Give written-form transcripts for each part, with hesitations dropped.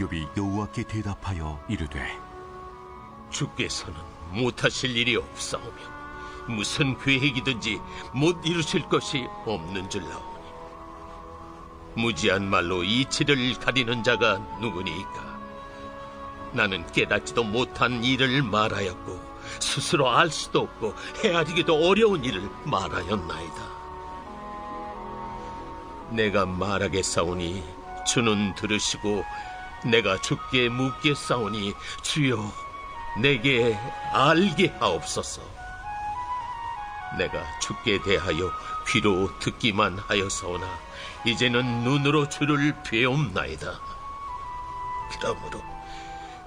욥이 여호와께 대답하여 이르되 주께서는 못하실 일이 없사오며 무슨 계획이든지 못 이루실 것이 없는 줄 나오니 무지한 말로 이치를 가리는 자가 누구니까? 나는 깨닫지도 못한 일을 말하였고 스스로 알 수도 없고 헤아리기도 어려운 일을 말하였나이다. 내가 말하겠사오니 주는 들으시고 내가 주께 묻겠사오니 주여 내게 알게 하옵소서. 내가 주께 대하여 귀로 듣기만 하였사오나 이제는 눈으로 주를 배움나이다. 그러므로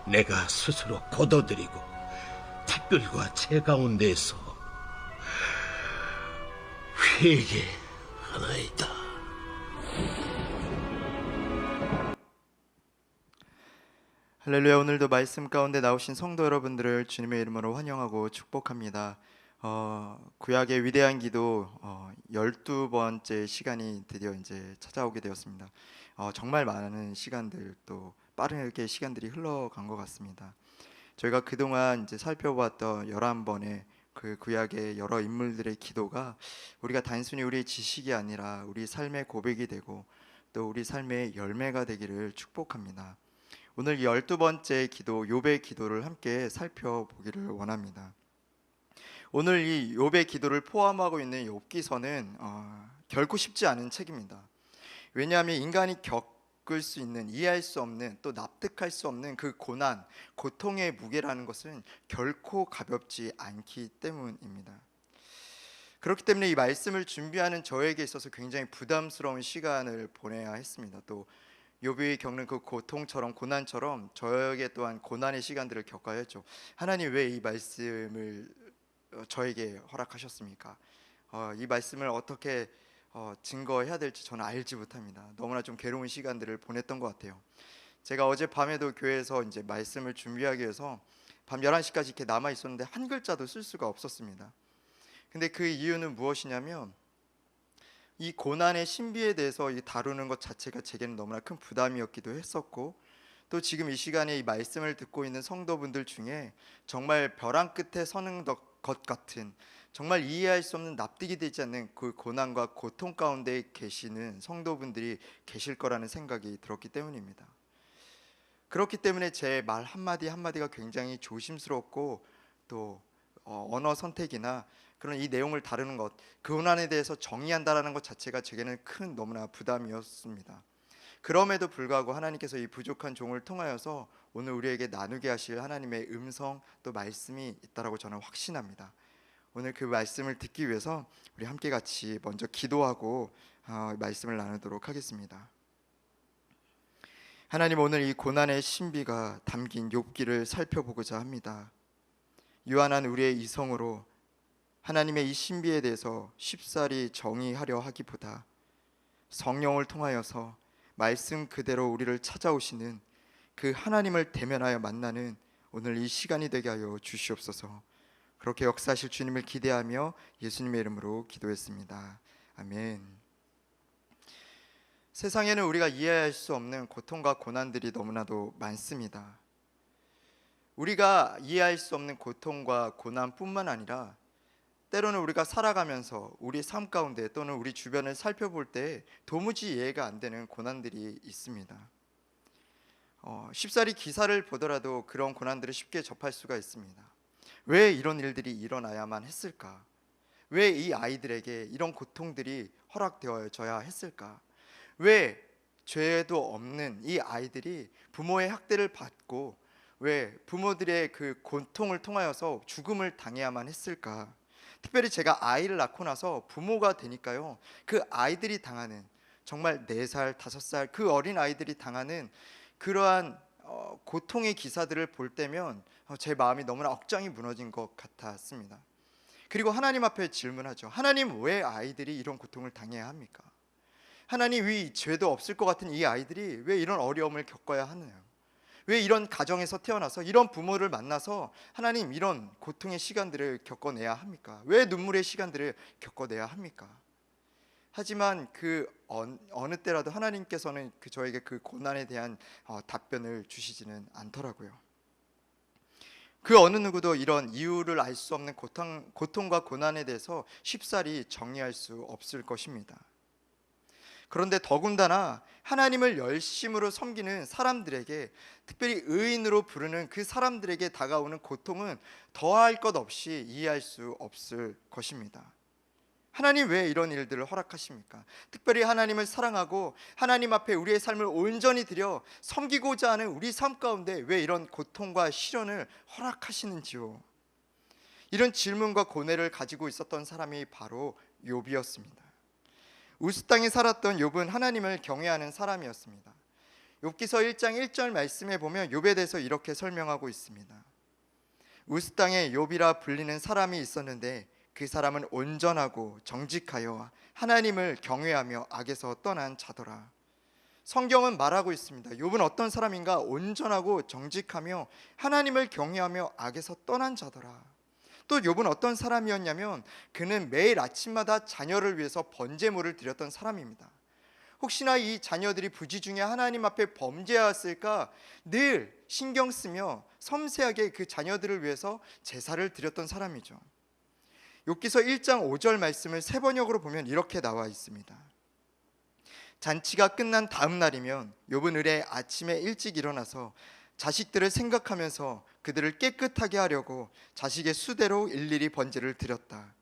내가 스스로 거둬들이고 티끌과 채 가운데서 회개하나이다. 할렐루야. 오늘도 말씀 가운데 나오신 성도 여러분들을 주님의 이름으로 환영하고 축복합니다. 구약의 위대한 기도 12번째 시간이 드디어 이제 찾아오게 되었습니다. 정말 많은 시간들 또 빠르게 시간들이 흘러간 것 같습니다. 저희가 그동안 이제 살펴봤던 11번의 그 구약의 여러 인물들의 기도가 우리가 단순히 우리의 지식이 아니라 우리 삶의 고백이 되고 또 우리 삶의 열매가 되기를 축복합니다. 오늘 12번째 기도 욥의 기도를 함께 살펴보기를 원합니다. 오늘 이 욥의 기도를 포함하고 있는 욥기서는 결코 쉽지 않은 책입니다. 왜냐하면 인간이 겪을 수 있는, 이해할 수 없는, 또 납득할 수 없는 그 고난, 고통의 무게라는 것은 결코 가볍지 않기 때문입니다. 그렇기 때문에 이 말씀을 준비하는 저에게 있어서 굉장히 부담스러운 시간을 보내야 했습니다. 또 욥이 겪는 그 고통처럼 고난처럼 저에게 또한 고난의 시간들을 겪어야 했죠. 하나님 왜 이 말씀을 저에게 허락하셨습니까? 이 말씀을 어떻게 증거해야 될지 저는 알지 못합니다. 너무나 좀 괴로운 시간들을 보냈던 것 같아요. 제가 어제 밤에도 교회에서 이제 말씀을 준비하기 위해서 밤 11시까지 이렇게 남아 있었는데 한 글자도 쓸 수가 없었습니다. 근데 그 이유는 무엇이냐면 이 고난의 신비에 대해서 다루는 것 자체가 제게는 너무나 큰 부담이었기도 했었고, 또 지금 이 시간에 이 말씀을 듣고 있는 성도분들 중에 정말 벼랑 끝에 서는 것 같은, 정말 이해할 수 없는, 납득이 되지 않는 그 고난과 고통 가운데 계시는 성도분들이 계실 거라는 생각이 들었기 때문입니다. 그렇기 때문에 제 말 한마디 한마디가 굉장히 조심스럽고 또 언어 선택이나 그런 이 내용을 다루는 것, 그 고난에 대해서 정의한다라는 것 자체가 제게는 큰 너무나 부담이었습니다. 그럼에도 불구하고 하나님께서 이 부족한 종을 통하여서 오늘 우리에게 나누게 하실 하나님의 음성 또 말씀이 있다라고 저는 확신합니다. 오늘 그 말씀을 듣기 위해서 우리 함께 같이 먼저 기도하고 말씀을 나누도록 하겠습니다. 하나님, 오늘 이 고난의 신비가 담긴 욥기를 살펴보고자 합니다. 유한한 우리의 이성으로 하나님의 이 신비에 대해서 쉽사리 정의하려 하기보다 성령을 통하여서 말씀 그대로 우리를 찾아오시는 그 하나님을 대면하여 만나는 오늘 이 시간이 되게 하여 주시옵소서. 그렇게 역사하실 주님을 기대하며 예수님의 이름으로 기도했습니다. 아멘. 세상에는 우리가 이해할 수 없는 고통과 고난들이 너무나도 많습니다. 우리가 이해할 수 없는 고통과 고난뿐만 아니라 때로는 우리가 살아가면서 우리 삶 가운데 또는 우리 주변을 살펴볼 때 도무지 이해가 안 되는 고난들이 있습니다. 쉽사리 기사를 보더라도 그런 고난들을 쉽게 접할 수가 있습니다. 왜 이런 일들이 일어나야만 했을까? 왜 이 아이들에게 이런 고통들이 허락되어져야 했을까? 왜 죄도 없는 이 아이들이 부모의 학대를 받고 왜 부모들의 그 고통을 통하여서 죽음을 당해야만 했을까? 특별히 제가 아이를 낳고 나서 부모가 되니까요, 그 아이들이 당하는, 정말 4살, 5살 그 어린 아이들이 당하는 그러한 고통의 기사들을 볼 때면 제 마음이 너무나 억장이 무너진 것 같았습니다. 그리고 하나님 앞에 질문하죠. 하나님, 왜 아이들이 이런 고통을 당해야 합니까? 하나님, 이 죄도 없을 것 같은 이 아이들이 왜 이런 어려움을 겪어야 하나요? 왜 이런 가정에서 태어나서 이런 부모를 만나서 하나님 이런 고통의 시간들을 겪어내야 합니까? 왜 눈물의 시간들을 겪어내야 합니까? 하지만 그 어느 때라도 하나님께서는 저에게 그 고난에 대한 답변을 주시지는 않더라고요. 그 어느 누구도 이런 이유를 알 수 없는 고통과 고난에 대해서 쉽사리 정리할 수 없을 것입니다. 그런데 더군다나 하나님을 열심으로 섬기는 사람들에게, 특별히 의인으로 부르는 그 사람들에게 다가오는 고통은 더할 것 없이 이해할 수 없을 것입니다. 하나님 왜 이런 일들을 허락하십니까? 특별히 하나님을 사랑하고 하나님 앞에 우리의 삶을 온전히 드려 섬기고자 하는 우리 삶 가운데 왜 이런 고통과 시련을 허락하시는지요? 이런 질문과 고뇌를 가지고 있었던 사람이 바로 욥이었습니다. 우스 땅에 살았던 욥은 하나님을 경외하는 사람이었습니다. 욥기서 1장 1절 말씀에 보면 욥에 대해서 이렇게 설명하고 있습니다. 우스 땅에 욥이라 불리는 사람이 있었는데 그 사람은 온전하고 정직하여 하나님을 경외하며 악에서 떠난 자더라. 성경은 말하고 있습니다. 욥은 어떤 사람인가? 온전하고 정직하며 하나님을 경외하며 악에서 떠난 자더라. 또 욥은 어떤 사람이었냐면 그는 매일 아침마다 자녀를 위해서 번제물을 드렸던 사람입니다. 혹시나 이 자녀들이 부지중에 하나님 앞에 범죄하였을까 늘 신경 쓰며 섬세하게 그 자녀들을 위해서 제사를 드렸던 사람이죠. 욥기서 1장 5절 말씀을 세 번역으로 보면 이렇게 나와 있습니다. 잔치가 끝난 다음 날이면 욥은 을에 아침에 일찍 일어나서 자식들을 생각하면서 그들을 깨끗하게 하려고 자식의 수대로 일일이 번제를 드렸다.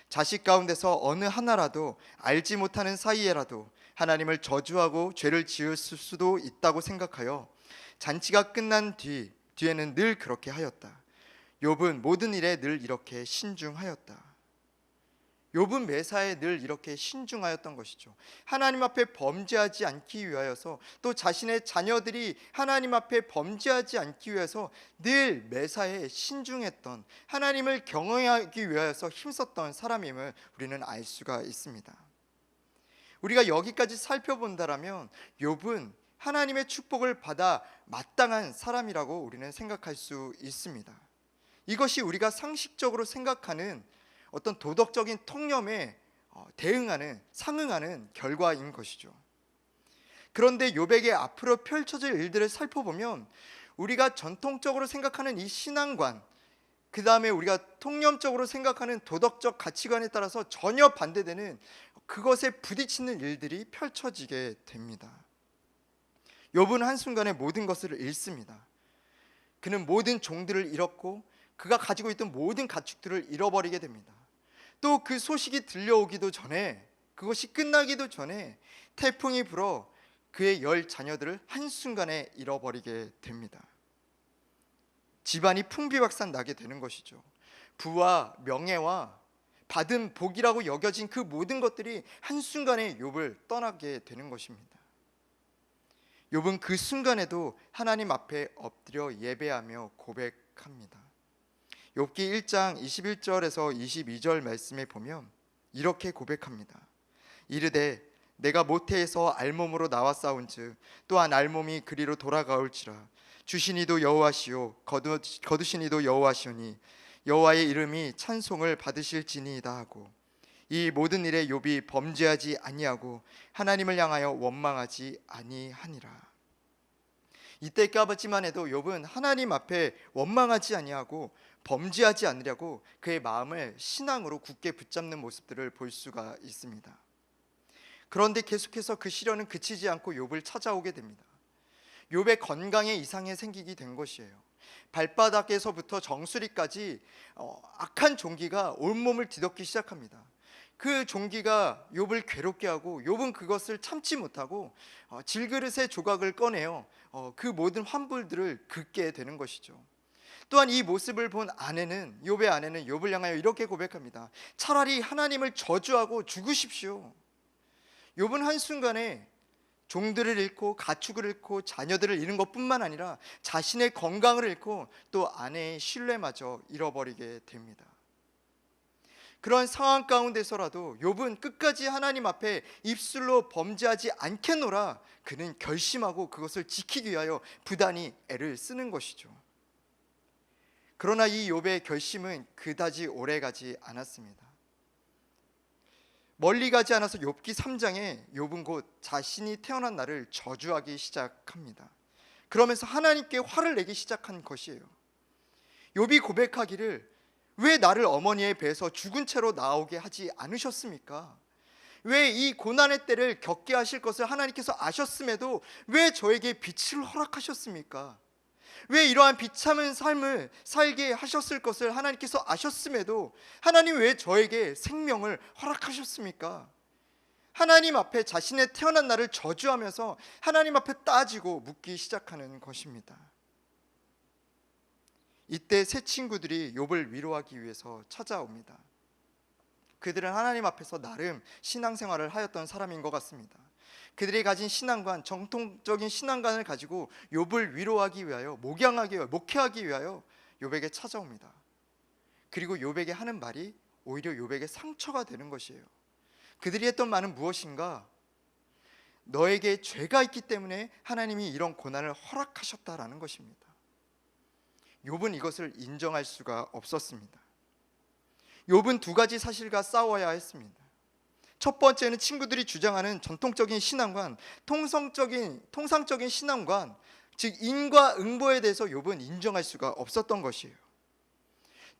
자식 가운데서 어느 하나라도 알지 못하는 사이에라도 하나님을 저주하고 죄를 지을 수도 있다고 생각하여 잔치가 끝난 뒤에는 늘 그렇게 하였다. 욥은 모든 일에 늘 이렇게 신중하였다. 욥은 매사에 늘 이렇게 신중하였던 것이죠. 하나님 앞에 범죄하지 않기 위하여서, 또 자신의 자녀들이 하나님 앞에 범죄하지 않기 위해서 늘 매사에 신중했던, 하나님을 경외하기 위하여서 힘썼던 사람임을 우리는 알 수가 있습니다. 우리가 여기까지 살펴본다라면 욥은 하나님의 축복을 받아 마땅한 사람이라고 우리는 생각할 수 있습니다. 이것이 우리가 상식적으로 생각하는 어떤 도덕적인 통념에 상응하는 결과인 것이죠. 그런데 욥에게 앞으로 펼쳐질 일들을 살펴보면 우리가 전통적으로 생각하는 이 신앙관, 그 다음에 우리가 통념적으로 생각하는 도덕적 가치관에 따라서 전혀 반대되는 그것에 부딪히는 일들이 펼쳐지게 됩니다. 욥은 한순간에 모든 것을 잃습니다. 그는 모든 종들을 잃었고 그가 가지고 있던 모든 가축들을 잃어버리게 됩니다. 또 그 소식이 들려오기도 전에, 그것이 끝나기도 전에 태풍이 불어 그의 10 자녀들을 한순간에 잃어버리게 됩니다. 집안이 풍비박산 나게 되는 것이죠. 부와 명예와 받은 복이라고 여겨진 그 모든 것들이 한순간에 욥을 떠나게 되는 것입니다. 욥은 그 순간에도 하나님 앞에 엎드려 예배하며 고백합니다. 욥기 1장 21절에서 22절 말씀에 보면 이렇게 고백합니다. 이르되 내가 모태에서 알몸으로 나왔사온즉 또한 알몸이 그리로 돌아가올지라. 주신 이도 여호와시요 거두신 이도 여호와시오니 여호와의 이름이 찬송을 받으실지니이다 하고, 이 모든 일에 욥이 범죄하지 아니하고 하나님을 향하여 원망하지 아니하니라. 이때까지만 해도 욥은 하나님 앞에 원망하지 아니하고 범죄하지 않으려고 그의 마음을 신앙으로 굳게 붙잡는 모습들을 볼 수가 있습니다. 그런데 계속해서 그 시련은 그치지 않고 욥을 찾아오게 됩니다. 욥의 건강에 이상이 생기게 된 것이에요. 발바닥에서부터 정수리까지 악한 종기가 온몸을 뒤덮기 시작합니다. 그 종기가 욥을 괴롭게 하고 욥은 그것을 참지 못하고 질그릇의 조각을 꺼내어 그 모든 환불들을 긋게 되는 것이죠. 또한 이 모습을 본 욥의 아내는 욥을 향하여 이렇게 고백합니다. 차라리 하나님을 저주하고 죽으십시오. 욥은 한순간에 종들을 잃고 가축을 잃고 자녀들을 잃은 것뿐만 아니라 자신의 건강을 잃고 또 아내의 신뢰마저 잃어버리게 됩니다. 그런 상황 가운데서라도 욥은 끝까지 하나님 앞에 입술로 범죄하지 않겠노라 그는 결심하고 그것을 지키기 위하여 부단히 애를 쓰는 것이죠. 그러나 이 욥의 결심은 그다지 오래가지 않았습니다. 멀리 가지 않아서 욥기 3장에 욥은 곧 자신이 태어난 날을 저주하기 시작합니다. 그러면서 하나님께 화를 내기 시작한 것이에요. 욥이 고백하기를 왜 나를 어머니의 배에서 죽은 채로 나오게 하지 않으셨습니까? 왜 이 고난의 때를 겪게 하실 것을 하나님께서 아셨음에도 왜 저에게 빛을 허락하셨습니까? 왜 이러한 비참한 삶을 살게 하셨을 것을 하나님께서 아셨음에도 하나님 왜 저에게 생명을 허락하셨습니까? 하나님 앞에 자신의 태어난 날을 저주하면서 하나님 앞에 따지고 묻기 시작하는 것입니다. 이때 세 친구들이 욥을 위로하기 위해서 찾아옵니다. 그들은 하나님 앞에서 나름 신앙생활을 하였던 사람인 것 같습니다. 그들이 가진 신앙관, 정통적인 신앙관을 가지고 욥을 위로하기 위하여, 목회하기 위하여 욥에게 찾아옵니다. 그리고 욥에게 하는 말이 오히려 욥에게 상처가 되는 것이에요. 그들이 했던 말은 무엇인가? 너에게 죄가 있기 때문에 하나님이 이런 고난을 허락하셨다라는 것입니다. 욥은 이것을 인정할 수가 없었습니다. 욥은 두 가지 사실과 싸워야 했습니다. 첫 번째는 친구들이 주장하는 전통적인 신앙관, 통상적인 신앙관, 즉 인과 응보에 대해서 욥은 인정할 수가 없었던 것이에요.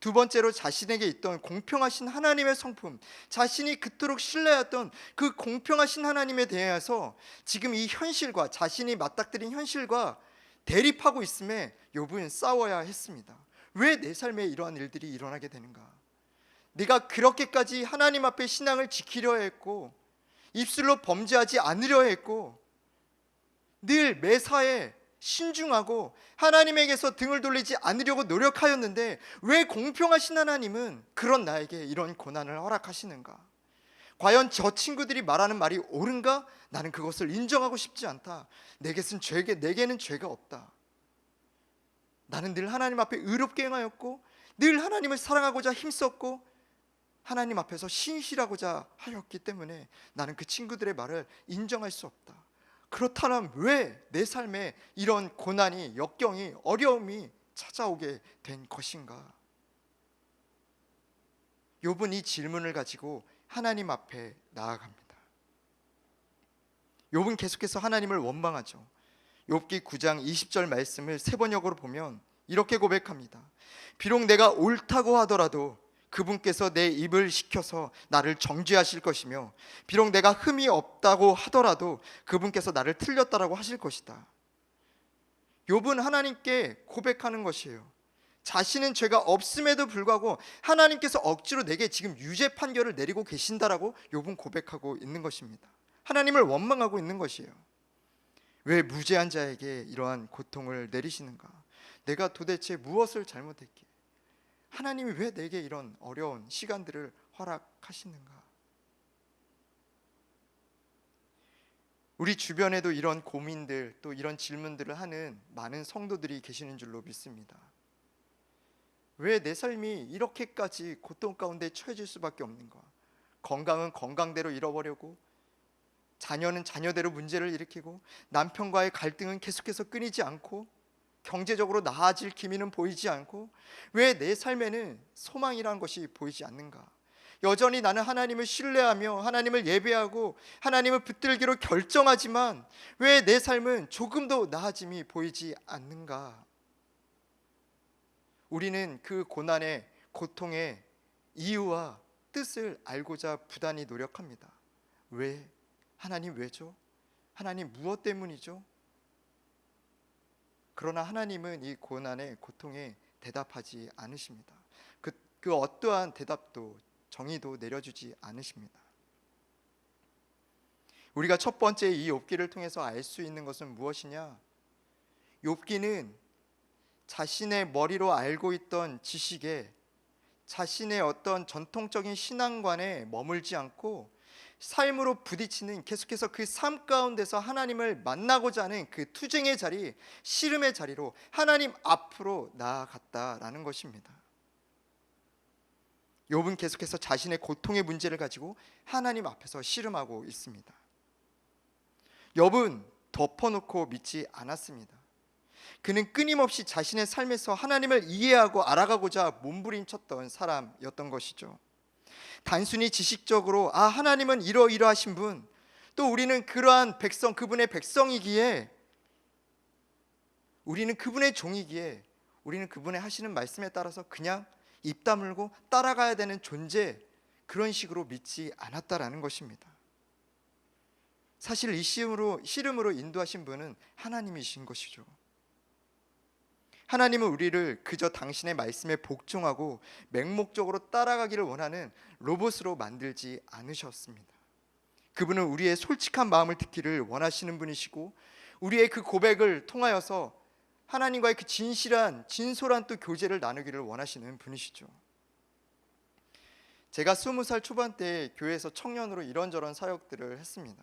두 번째로 자신에게 있던 공평하신 하나님의 성품, 자신이 그토록 신뢰했던 그 공평하신 하나님에 대해서 지금 이 현실과, 자신이 맞닥뜨린 현실과 대립하고 있음에 욥은 싸워야 했습니다. 왜 내 삶에 이러한 일들이 일어나게 되는가? 내가 그렇게까지 하나님 앞에 신앙을 지키려 했고 입술로 범죄하지 않으려 했고 늘 매사에 신중하고 하나님에게서 등을 돌리지 않으려고 노력하였는데 왜 공평하신 하나님은 그런 나에게 이런 고난을 허락하시는가? 과연 저 친구들이 말하는 말이 옳은가? 나는 그것을 인정하고 싶지 않다. 내게는 죄가 없다. 나는 늘 하나님 앞에 의롭게 행하였고 늘 하나님을 사랑하고자 힘썼고 하나님 앞에서 신실하고자 하였기 때문에 나는 그 친구들의 말을 인정할 수 없다. 그렇다면 왜 내 삶에 이런 고난이, 역경이, 어려움이 찾아오게 된 것인가? 욥은 이 질문을 가지고 하나님 앞에 나아갑니다. 욥은 계속해서 하나님을 원망하죠. 욥기 9장 20절 말씀을 세 번역으로 보면 이렇게 고백합니다. 비록 내가 옳다고 하더라도 그분께서 내 입을 식혀서 나를 정죄하실 것이며 비록 내가 흠이 없다고 하더라도 그분께서 나를 틀렸다라고 하실 것이다. 욥은 하나님께 고백하는 것이에요. 자신은 죄가 없음에도 불구하고 하나님께서 억지로 내게 지금 유죄 판결을 내리고 계신다라고 욥은 고백하고 있는 것입니다. 하나님을 원망하고 있는 것이에요. 왜 무죄한 자에게 이러한 고통을 내리시는가? 내가 도대체 무엇을 잘못했기에 하나님이 왜 내게 이런 어려운 시간들을 허락하시는가? 우리 주변에도 이런 고민들 또 이런 질문들을 하는 많은 성도들이 계시는 줄로 믿습니다. 왜 내 삶이 이렇게까지 고통 가운데 처해질 수밖에 없는가? 건강은 건강대로 잃어버리고 자녀는 자녀대로 문제를 일으키고 남편과의 갈등은 계속해서 끊이지 않고 경제적으로 나아질 기미는 보이지 않고 왜 내 삶에는 소망이라는 것이 보이지 않는가? 여전히 나는 하나님을 신뢰하며 하나님을 예배하고 하나님을 붙들기로 결정하지만 왜 내 삶은 조금도 나아짐이 보이지 않는가? 우리는 그 고난의 고통의 이유와 뜻을 알고자 부단히 노력합니다. 왜? 하나님 왜죠? 하나님 무엇 때문이죠? 그러나 하나님은 이 고난의 고통에 대답하지 않으십니다. 그 어떠한 대답도 정의도 내려주지 않으십니다. 우리가 첫 번째 이 욥기를 통해서 알 수 있는 것은 무엇이냐? 욥기는 자신의 머리로 알고 있던 지식에 자신의 어떤 전통적인 신앙관에 머물지 않고 삶으로 부딪히는 계속해서 그 삶 가운데서 하나님을 만나고자 하는 그 투쟁의 자리, 씨름의 자리로 하나님 앞으로 나아갔다라는 것입니다. 욥은 계속해서 자신의 고통의 문제를 가지고 하나님 앞에서 씨름하고 있습니다. 욥은 덮어놓고 믿지 않았습니다. 그는 끊임없이 자신의 삶에서 하나님을 이해하고 알아가고자 몸부림쳤던 사람이었던 것이죠. 단순히 지식적으로 하나님은 이러이러하신 분, 또 우리는 그러한 백성, 그분의 백성이기에, 우리는 그분의 종이기에, 우리는 그분의 하시는 말씀에 따라서 그냥 입 다물고 따라가야 되는 존재, 그런 식으로 믿지 않았다라는 것입니다. 사실 이 씨름으로 인도하신 분은 하나님이신 것이죠. 하나님은 우리를 그저 당신의 말씀에 복종하고 맹목적으로 따라가기를 원하는 로봇으로 만들지 않으셨습니다. 그분은 우리의 솔직한 마음을 듣기를 원하시는 분이시고, 우리의 그 고백을 통하여서 하나님과의 그 진솔한 또 교제를 나누기를 원하시는 분이시죠. 제가 20살 초반 때 교회에서 청년으로 이런저런 사역들을 했습니다.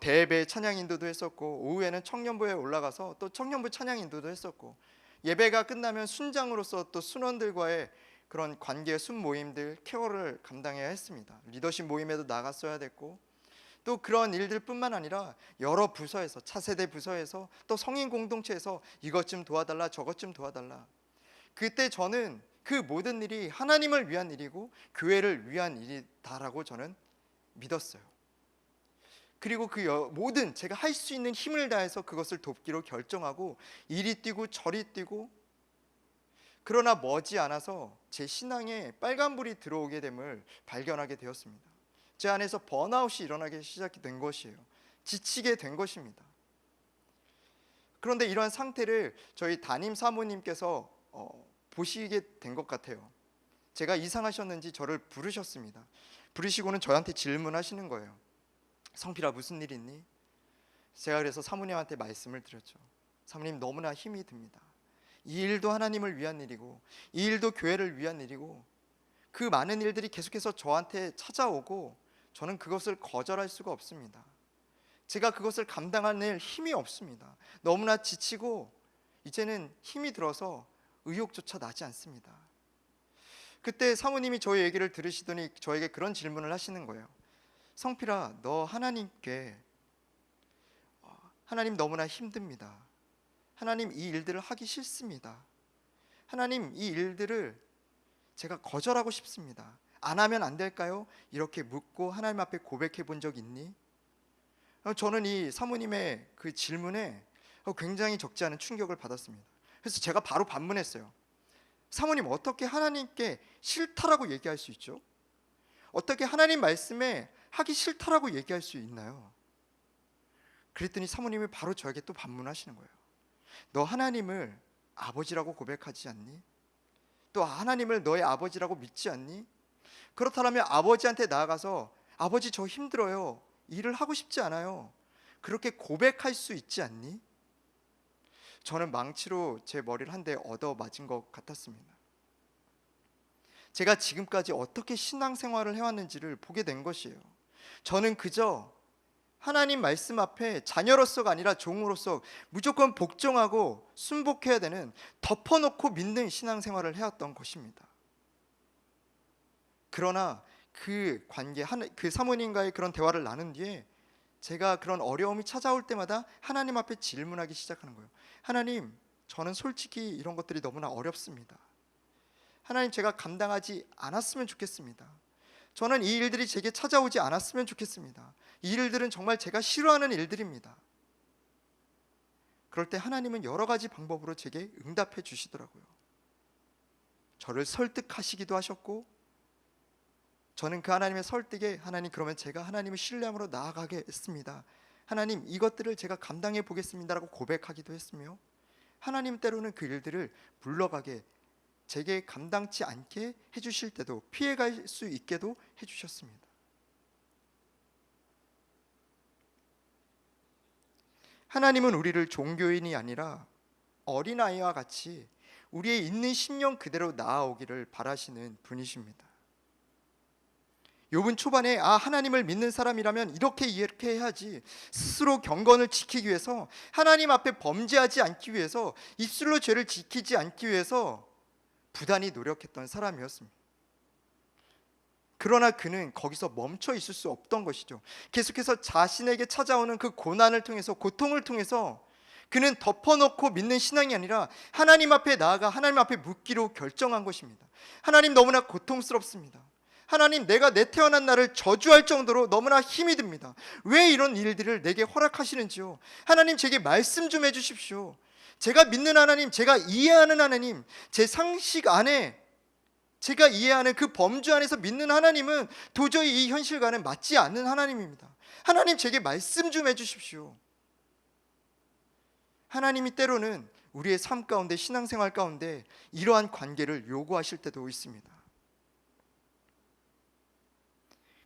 대예배 찬양 인도도 했었고, 오후에는 청년부에 올라가서 또 청년부 찬양 인도도 했었고, 예배가 끝나면 순장으로서 또 순원들과의 그런 관계 순모임들 케어를 감당해야 했습니다. 리더십 모임에도 나갔어야 됐고, 또 그런 일들뿐만 아니라 여러 부서에서, 차세대 부서에서, 또 성인 공동체에서 이것 좀 도와달라 저것 좀 도와달라. 그때 저는 그 모든 일이 하나님을 위한 일이고 교회를 위한 일이다라고 저는 믿었어요. 그리고 그 모든 제가 할 수 있는 힘을 다해서 그것을 돕기로 결정하고 이리 뛰고 저리 뛰고, 그러나 머지않아서 제 신앙에 빨간불이 들어오게 됨을 발견하게 되었습니다. 제 안에서 번아웃이 일어나기 시작이 된 것이에요. 지치게 된 것입니다. 그런데 이러한 상태를 저희 담임 사모님께서 보시게 된 것 같아요. 제가 이상하셨는지 저를 부르셨습니다. 부르시고는 저한테 질문하시는 거예요. 성필아, 무슨 일 있니? 제가 그래서 사모님한테 말씀을 드렸죠. 사모님, 너무나 힘이 듭니다. 이 일도 하나님을 위한 일이고 이 일도 교회를 위한 일이고, 그 많은 일들이 계속해서 저한테 찾아오고 저는 그것을 거절할 수가 없습니다. 제가 그것을 감당할 힘이 없습니다. 너무나 지치고 이제는 힘이 들어서 의욕조차 나지 않습니다. 그때 사모님이 저의 얘기를 들으시더니 저에게 그런 질문을 하시는 거예요. 성필아, 너 하나님 너무나 힘듭니다. 하나님, 이 일들을 하기 싫습니다. 하나님, 이 일들을 제가 거절하고 싶습니다. 안 하면 안 될까요? 이렇게 묻고 하나님 앞에 고백해 본 적 있니? 저는 이 사모님의 그 질문에 굉장히 적지 않은 충격을 받았습니다. 그래서 제가 바로 반문했어요. 사모님, 어떻게 하나님께 싫다라고 얘기할 수 있죠? 어떻게 하나님 말씀에 하기 싫다라고 얘기할 수 있나요? 그랬더니 사모님이 바로 저에게 또 반문하시는 거예요. 너 하나님을 아버지라고 고백하지 않니? 또 하나님을 너의 아버지라고 믿지 않니? 그렇다면 아버지한테 나아가서 아버지, 저 힘들어요, 일을 하고 싶지 않아요, 그렇게 고백할 수 있지 않니? 저는 망치로 제 머리를 한 대 얻어 맞은 것 같았습니다. 제가 지금까지 어떻게 신앙생활을 해왔는지를 보게 된 것이에요. 저는 그저 하나님 말씀 앞에 자녀로서가 아니라 종으로서 무조건 복종하고 순복해야 되는, 덮어놓고 믿는 신앙생활을 해왔던 것입니다. 그러나 그 관계, 그 사모님과의 그런 대화를 나눈 뒤에 제가 그런 어려움이 찾아올 때마다 하나님 앞에 질문하기 시작하는 거예요. 하나님, 저는 솔직히 이런 것들이 너무나 어렵습니다. 하나님, 제가 감당하지 않았으면 좋겠습니다. 저는 이 일들이 제게 찾아오지 않았으면 좋겠습니다. 이 일들은 정말 제가 싫어하는 일들입니다. 그럴 때 하나님은 여러 가지 방법으로 제게 응답해 주시더라고요. 저를 설득하시기도 하셨고, 저는 그 하나님의 설득에 하나님, 그러면 제가 하나님을 신뢰함으로 나아가겠습니다. 하나님, 이것들을 제가 감당해 보겠습니다라고 고백하기도 했으며, 하나님 때로는 그 일들을 물러가게, 제게 감당치 않게 해주실 때도, 피해갈 수 있게도 해주셨습니다. 하나님은 우리를 종교인이 아니라 어린아이와 같이 우리의 있는 신령 그대로 나아오기를 바라시는 분이십니다. 욥은 초반에 하나님을 믿는 사람이라면 이렇게 해야지, 스스로 경건을 지키기 위해서, 하나님 앞에 범죄하지 않기 위해서, 입술로 죄를 지키지 않기 위해서 부단히 노력했던 사람이었습니다. 그러나 그는 거기서 멈춰 있을 수 없던 것이죠. 계속해서 자신에게 찾아오는 그 고난을 통해서, 고통을 통해서 그는 덮어놓고 믿는 신앙이 아니라 하나님 앞에 나아가 하나님 앞에 묻기로 결정한 것입니다. 하나님, 너무나 고통스럽습니다. 하나님, 내가 내 태어난 날을 저주할 정도로 너무나 힘이 듭니다. 왜 이런 일들을 내게 허락하시는지요? 하나님, 제게 말씀 좀 해주십시오. 제가 믿는 하나님, 제가 이해하는 하나님, 제 상식 안에 제가 이해하는 그 범주 안에서 믿는 하나님은 도저히 이 현실과는 맞지 않는 하나님입니다. 하나님, 제게 말씀 좀 해주십시오. 하나님이 때로는 우리의 삶 가운데, 신앙생활 가운데 이러한 관계를 요구하실 때도 있습니다.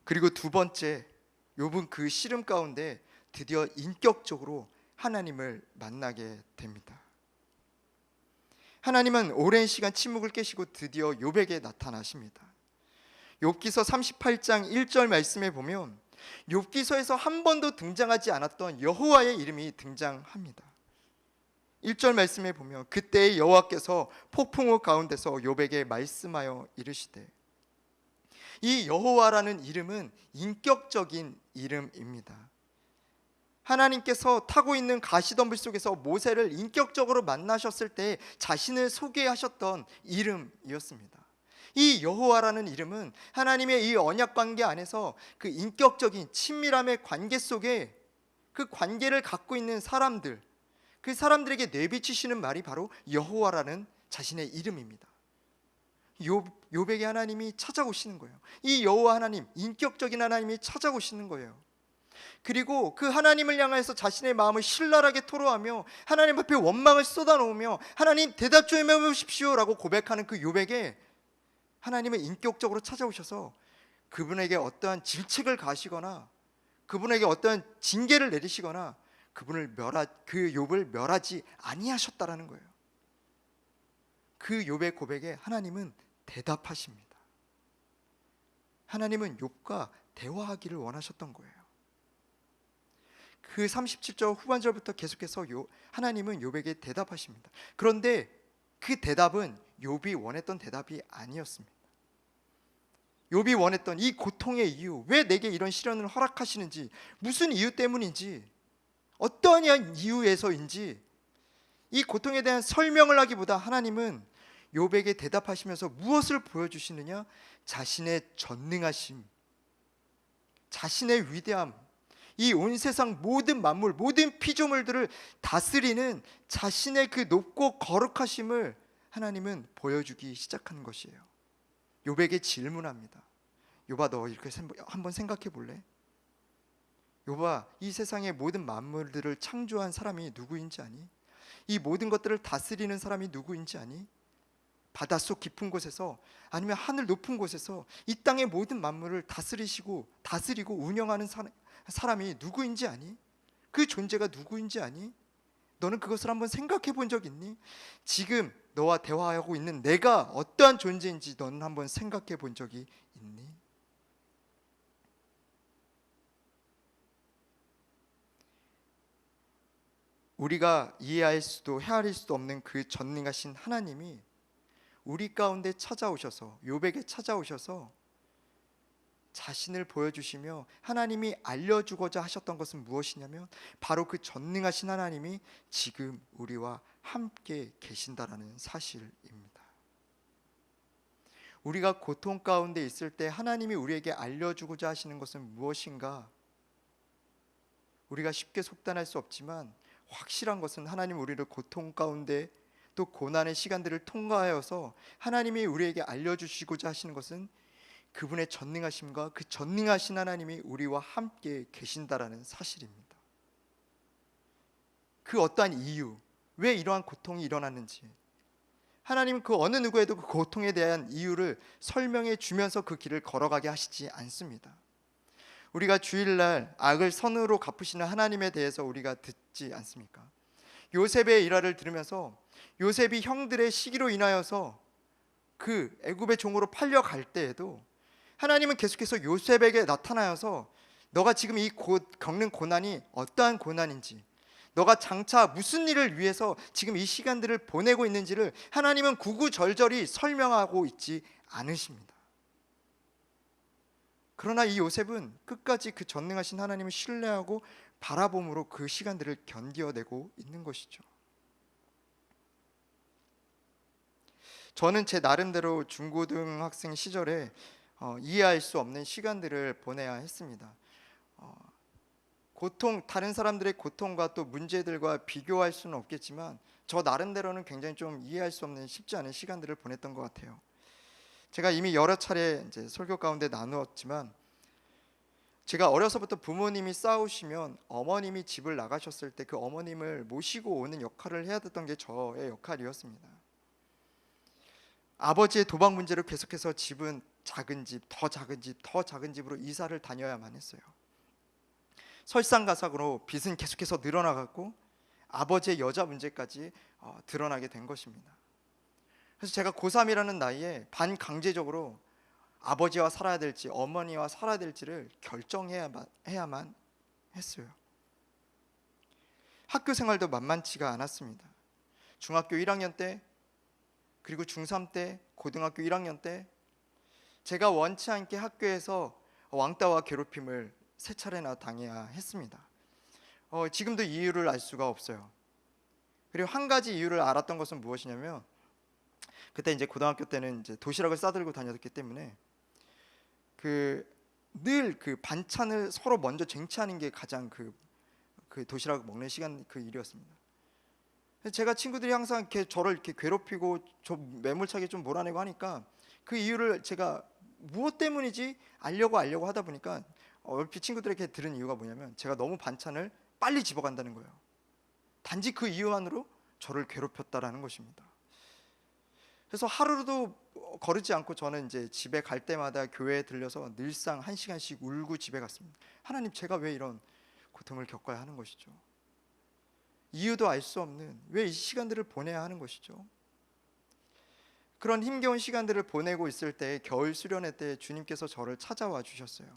그리고 두 번째, 욥은 그 시름 가운데 드디어 인격적으로 하나님을 만나게 됩니다. 하나님은 오랜 시간 침묵을 깨시고 드디어 욥에게 나타나십니다. 욥기서 38장 1절 말씀에 보면 욥기서에서 한 번도 등장하지 않았던 여호와의 이름이 등장합니다. 1절 말씀에 보면 그때 여호와께서 폭풍우 가운데서 욥에게 말씀하여 이르시되, 이 여호와라는 이름은 인격적인 이름입니다. 하나님께서 타고 있는 가시덤불 속에서 모세를 인격적으로 만나셨을 때 자신을 소개하셨던 이름이었습니다. 이 여호와라는 이름은 하나님의 이 언약 관계 안에서 그 인격적인 친밀함의 관계 속에 그 관계를 갖고 있는 사람들, 그 사람들에게 내비치시는 말이 바로 여호와라는 자신의 이름입니다. 욥에게 하나님이 찾아오시는 거예요. 이 여호와 하나님, 인격적인 하나님이 찾아오시는 거예요. 그리고 그 하나님을 향해서 자신의 마음을 신랄하게 토로하며 하나님 앞에 원망을 쏟아놓으며 하나님 대답 좀 해보십시오 라고 고백하는 그 욥에게 하나님은 인격적으로 찾아오셔서 그분에게 어떠한 질책을 가하시거나 그분에게 어떠한 징계를 내리시거나 그 욥을 멸하지 아니하셨다라는 거예요. 그 욥의 고백에 하나님은 대답하십니다. 하나님은 욥과 대화하기를 원하셨던 거예요. 그 37절 후반절부터 계속해서 하나님은 욥에게 대답하십니다. 그런데 그 대답은 욥이 원했던 대답이 아니었습니다. 욥이 원했던 이 고통의 이유, 왜 내게 이런 시련을 허락하시는지, 무슨 이유 때문인지, 어떠한 이유에서인지 이 고통에 대한 설명을 하기보다 하나님은 욥에게 대답하시면서 무엇을 보여주시느냐? 자신의 전능하심, 자신의 위대함, 이 온 세상 모든 만물, 모든 피조물들을 다스리는 자신의 그 높고 거룩하심을 하나님은 보여주기 시작하는 것이에요. 욥에게 질문합니다. 욥아, 너 이렇게 한번 생각해 볼래? 욥아, 이 세상의 모든 만물들을 창조한 사람이 누구인지 아니? 이 모든 것들을 다스리는 사람이 누구인지 아니? 바닷속 깊은 곳에서 아니면 하늘 높은 곳에서 이 땅의 모든 만물을 다스리고 운영하는 사람이 누구인지 아니? 그 존재가 누구인지 아니? 너는 그것을 한번 생각해 본 적 있니? 지금 너와 대화하고 있는 내가 어떠한 존재인지 너는 한번 생각해 본 적이 있니? 우리가 이해할 수도 헤아릴 수도 없는 그 전능하신 하나님이 우리 가운데 찾아오셔서, 욥에게 찾아오셔서 자신을 보여주시며 하나님이 알려주고자 하셨던 것은 무엇이냐면 바로 그 전능하신 하나님이 지금 우리와 함께 계신다라는 사실입니다. 우리가 고통 가운데 있을 때 하나님이 우리에게 알려주고자 하시는 것은 무엇인가? 우리가 쉽게 속단할 수 없지만 확실한 것은 하나님 우리를 고통 가운데 또 고난의 시간들을 통과하여서 하나님이 우리에게 알려주시고자 하시는 것은 그분의 전능하심과 그 전능하신 하나님이 우리와 함께 계신다라는 사실입니다. 그 어떠한 이유, 왜 이러한 고통이 일어났는지 하나님은 그 어느 누구에도 그 고통에 대한 이유를 설명해 주면서 그 길을 걸어가게 하시지 않습니다. 우리가 주일날 악을 선으로 갚으시는 하나님에 대해서 우리가 듣지 않습니까? 요셉의 일화를 들으면서 요셉이 형들의 시기로 인하여서 그 애굽의 종으로 팔려갈 때에도 하나님은 계속해서 요셉에게 나타나셔서 너가 지금 겪는 고난이 어떠한 고난인지, 너가 장차 무슨 일을 위해서 지금 이 시간들을 보내고 있는지를 하나님은 구구절절히 설명하고 있지 않으십니다. 그러나 이 요셉은 끝까지 그 전능하신 하나님을 신뢰하고 바라봄으로 그 시간들을 견뎌내고 있는 것이죠. 저는 제 나름대로 중고등학생 시절에 이해할 수 없는 시간들을 보내야 했습니다. 다른 사람들의 고통과 또 문제들과 비교할 수는 없겠지만 저 나름대로는 굉장히 좀 이해할 수 없는 쉽지 않은 시간들을 보냈던 것 같아요. 제가 이미 여러 차례 이제 설교 가운데 나누었지만 제가 어려서부터 부모님이 싸우시면 어머님이 집을 나가셨을 때 그 어머님을 모시고 오는 역할을 해야 됐던 게 저의 역할이었습니다. 아버지의 도박 문제로 계속해서 집은 작은 집, 더 작은 집, 더 작은 집으로 이사를 다녀야만 했어요. 설상가상으로 빚은 계속해서 늘어나갔고 아버지의 여자 문제까지 드러나게 된 것입니다. 그래서 제가 고3이라는 나이에 반강제적으로 아버지와 살아야 될지 어머니와 살아야 될지를 결정해야만 했어요. 학교 생활도 만만치가 않았습니다. 중학교 1학년 때, 그리고 중3 때, 고등학교 1학년 때 제가 원치 않게 학교에서 왕따와 괴롭힘을 세 차례나 당해야 했습니다. 지금도 이유를 알 수가 없어요. 그리고 한 가지 이유를 알았던 것은 무엇이냐면 그때 이제 고등학교 때는 이제 도시락을 싸들고 다녔기 때문에 늘 그 반찬을 서로 먼저 쟁취하는 게 가장 그 도시락 먹는 시간 그 일이었습니다. 제가 친구들이 항상 이렇게 저를 이렇게 괴롭히고 저 매몰차게 좀 몰아내고 하니까 그 이유를 제가 무엇 때문인지 알려고 하다 보니까 얼핏 친구들에게 들은 이유가 뭐냐면 제가 너무 반찬을 빨리 집어간다는 거예요. 단지 그 이유만으로 저를 괴롭혔다라는 것입니다. 그래서 하루도 거르지 않고 저는 이제 집에 갈 때마다 교회에 들려서 늘상 1시간씩 울고 집에 갔습니다. 하나님, 제가 왜 이런 고통을 겪어야 하는 것이죠? 이유도 알 수 없는 왜 이 시간들을 보내야 하는 것이죠? 그런 힘겨운 시간들을 보내고 있을 때 겨울 수련회 때 주님께서 저를 찾아와 주셨어요.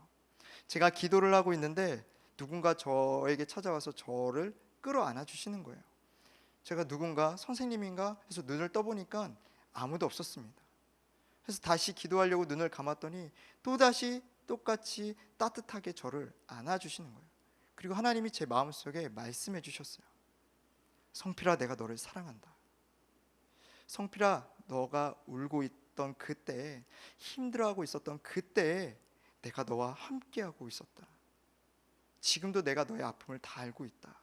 제가 기도를 하고 있는데 누군가 저에게 찾아와서 저를 끌어안아 주시는 거예요. 제가 누군가 선생님인가 해서 눈을 떠보니까 아무도 없었습니다. 그래서 다시 기도하려고 눈을 감았더니 또다시 똑같이 따뜻하게 저를 안아주시는 거예요. 그리고 하나님이 제 마음속에 말씀해 주셨어요. 성필아, 내가 너를 사랑한다. 성필아, 너가 울고 있던 그때에, 힘들어하고 있었던 그때에 내가 너와 함께하고 있었다. 지금도 내가 너의 아픔을 다 알고 있다.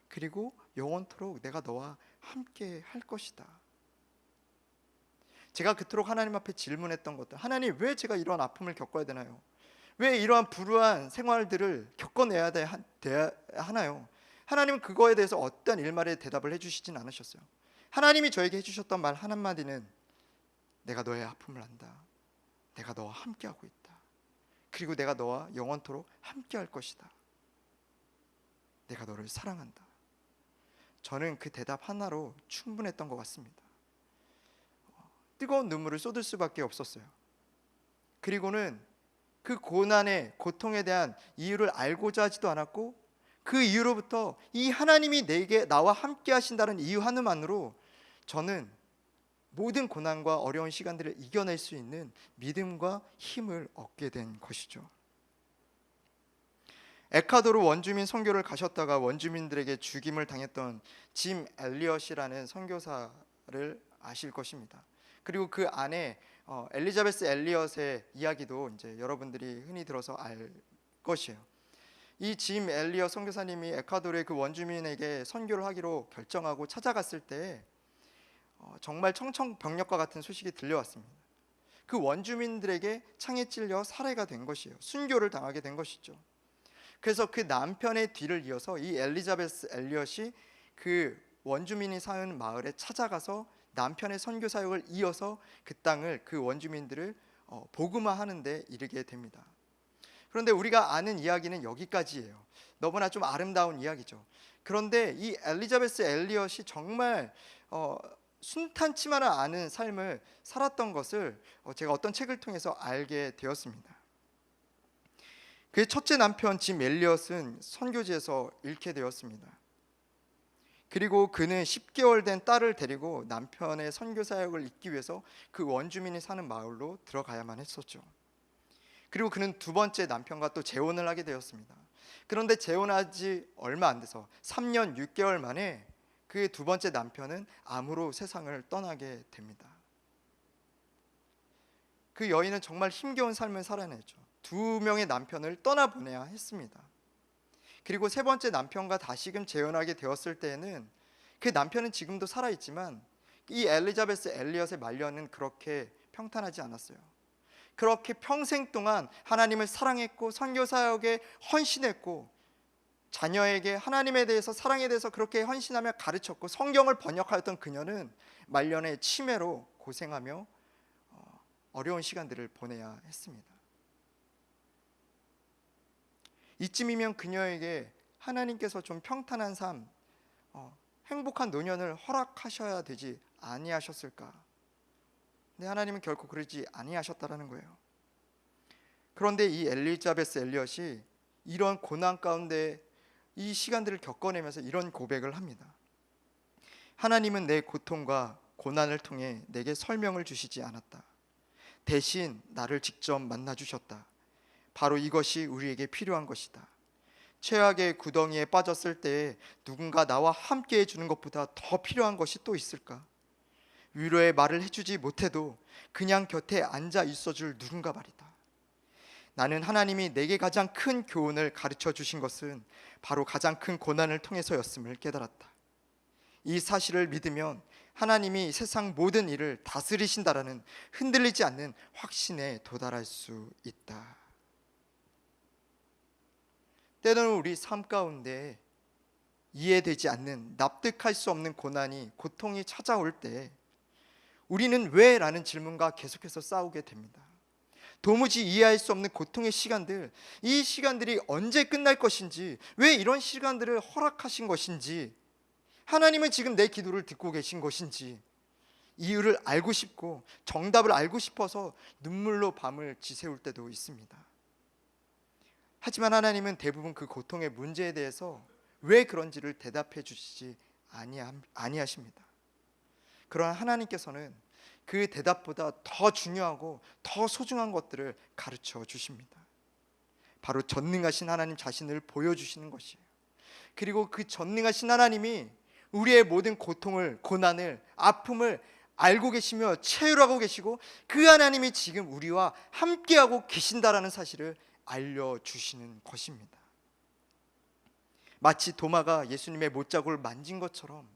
그리고 영원토록 내가 너와 함께 할 것이다. 제가 그토록 하나님 앞에 질문했던 것들, 하나님, 왜 제가 이러한 아픔을 겪어야 되나요? 왜 이러한 불우한 생활들을 겪어내야 하나요? 하나님은 그거에 대해서 어떤 일말의 대답을 해주시진 않으셨어요. 하나님이 저에게 해주셨던 말 한마디는 내가 너의 아픔을 안다. 내가 너와 함께하고 있다. 그리고 내가 너와 영원토록 함께할 것이다. 내가 너를 사랑한다. 저는 그 대답 하나로 충분했던 것 같습니다. 뜨거운 눈물을 쏟을 수밖에 없었어요. 그리고는 그 고난의 고통에 대한 이유를 알고자 하지도 않았고 그 이유로부터 이 하나님이 나와 함께 하신다는 이유 하나만으로 저는 모든 고난과 어려운 시간들을 이겨낼 수 있는 믿음과 힘을 얻게 된 것이죠. 에콰도르 원주민 선교를 가셨다가 원주민들에게 죽임을 당했던 짐 엘리엇이라는 선교사를 아실 것입니다. 그리고 그 안에 엘리자베스 엘리엇의 이야기도 이제 여러분들이 흔히 들어서 알 것이에요. 이 짐 엘리엇 선교사님이 에콰도르의 그 원주민에게 선교를 하기로 결정하고 찾아갔을 때 정말 청천벽력과 같은 소식이 들려왔습니다. 그 원주민들에게 창에 찔려 살해가 된 것이에요. 순교를 당하게 된 것이죠. 그래서 그 남편의 뒤를 이어서 이 엘리자베스 엘리엇이 그 원주민이 사는 마을에 찾아가서 남편의 선교 사역을 이어서 그 땅을, 그 원주민들을 복음화하는 데 이르게 됩니다. 그런데 우리가 아는 이야기는 여기까지예요. 너무나 좀 아름다운 이야기죠. 그런데 이 엘리자베스 엘리엇이 정말 순탄치만은 않은 삶을 살았던 것을 제가 어떤 책을 통해서 알게 되었습니다. 그의 첫째 남편 짐 엘리엇은 선교지에서 잃게 되었습니다. 그리고 그는 10개월 된 딸을 데리고 남편의 선교 사역을 잇기 위해서 그 원주민이 사는 마을로 들어가야만 했었죠. 그리고 그는 두 번째 남편과 또 재혼을 하게 되었습니다. 그런데 재혼하지 얼마 안 돼서 3년 6개월 만에 그 두 번째 남편은 암으로 세상을 떠나게 됩니다. 그 여인은 정말 힘겨운 삶을 살아내죠. 두 명의 남편을 떠나보내야 했습니다. 그리고 세 번째 남편과 다시금 재혼하게 되었을 때에는 그 남편은 지금도 살아있지만 이 엘리자베스 엘리엇의 말년은 그렇게 평탄하지 않았어요. 그렇게 평생 동안 하나님을 사랑했고 선교 사역에 헌신했고 자녀에게 하나님에 대해서 사랑에 대해서 그렇게 헌신하며 가르쳤고 성경을 번역하였던 그녀는 말년의 치매로 고생하며 어려운 시간들을 보내야 했습니다. 이쯤이면 그녀에게 하나님께서 좀 평탄한 삶, 행복한 노년을 허락하셔야 되지 아니하셨을까? 근데 하나님은 결코 그러지 아니하셨다라는 거예요. 그런데 이 엘리자베스 엘리엇이 이런 고난 가운데 이 시간들을 겪어내면서 이런 고백을 합니다. 하나님은 내 고통과 고난을 통해 내게 설명을 주시지 않았다. 대신 나를 직접 만나 주셨다. 바로 이것이 우리에게 필요한 것이다. 최악의 구덩이에 빠졌을 때 누군가 나와 함께 해주는 것보다 더 필요한 것이 또 있을까? 위로의 말을 해주지 못해도 그냥 곁에 앉아 있어줄 누군가 말이다. 나는 하나님이 내게 가장 큰 교훈을 가르쳐 주신 것은 바로 가장 큰 고난을 통해서였음을 깨달았다. 이 사실을 믿으면 하나님이 세상 모든 일을 다스리신다라는 흔들리지 않는 확신에 도달할 수 있다. 때로는 우리 삶 가운데 이해되지 않는, 납득할 수 없는 고난이, 고통이 찾아올 때 우리는 왜? 라는 질문과 계속해서 싸우게 됩니다. 도무지 이해할 수 없는 고통의 시간들, 이 시간들이 언제 끝날 것인지, 왜 이런 시간들을 허락하신 것인지, 하나님은 지금 내 기도를 듣고 계신 것인지 이유를 알고 싶고 정답을 알고 싶어서 눈물로 밤을 지새울 때도 있습니다. 하지만 하나님은 대부분 그 고통의 문제에 대해서 왜 그런지를 대답해 주시지 아니하십니다. 그러나 하나님께서는 그 대답보다 더 중요하고 더 소중한 것들을 가르쳐 주십니다. 바로 전능하신 하나님 자신을 보여주시는 것이에요. 그리고 그 전능하신 하나님이 우리의 모든 고통을, 고난을, 아픔을 알고 계시며 체휼하고 계시고 그 하나님이 지금 우리와 함께하고 계신다라는 사실을 알려주시는 것입니다. 마치 도마가 예수님의 못자국을 만진 것처럼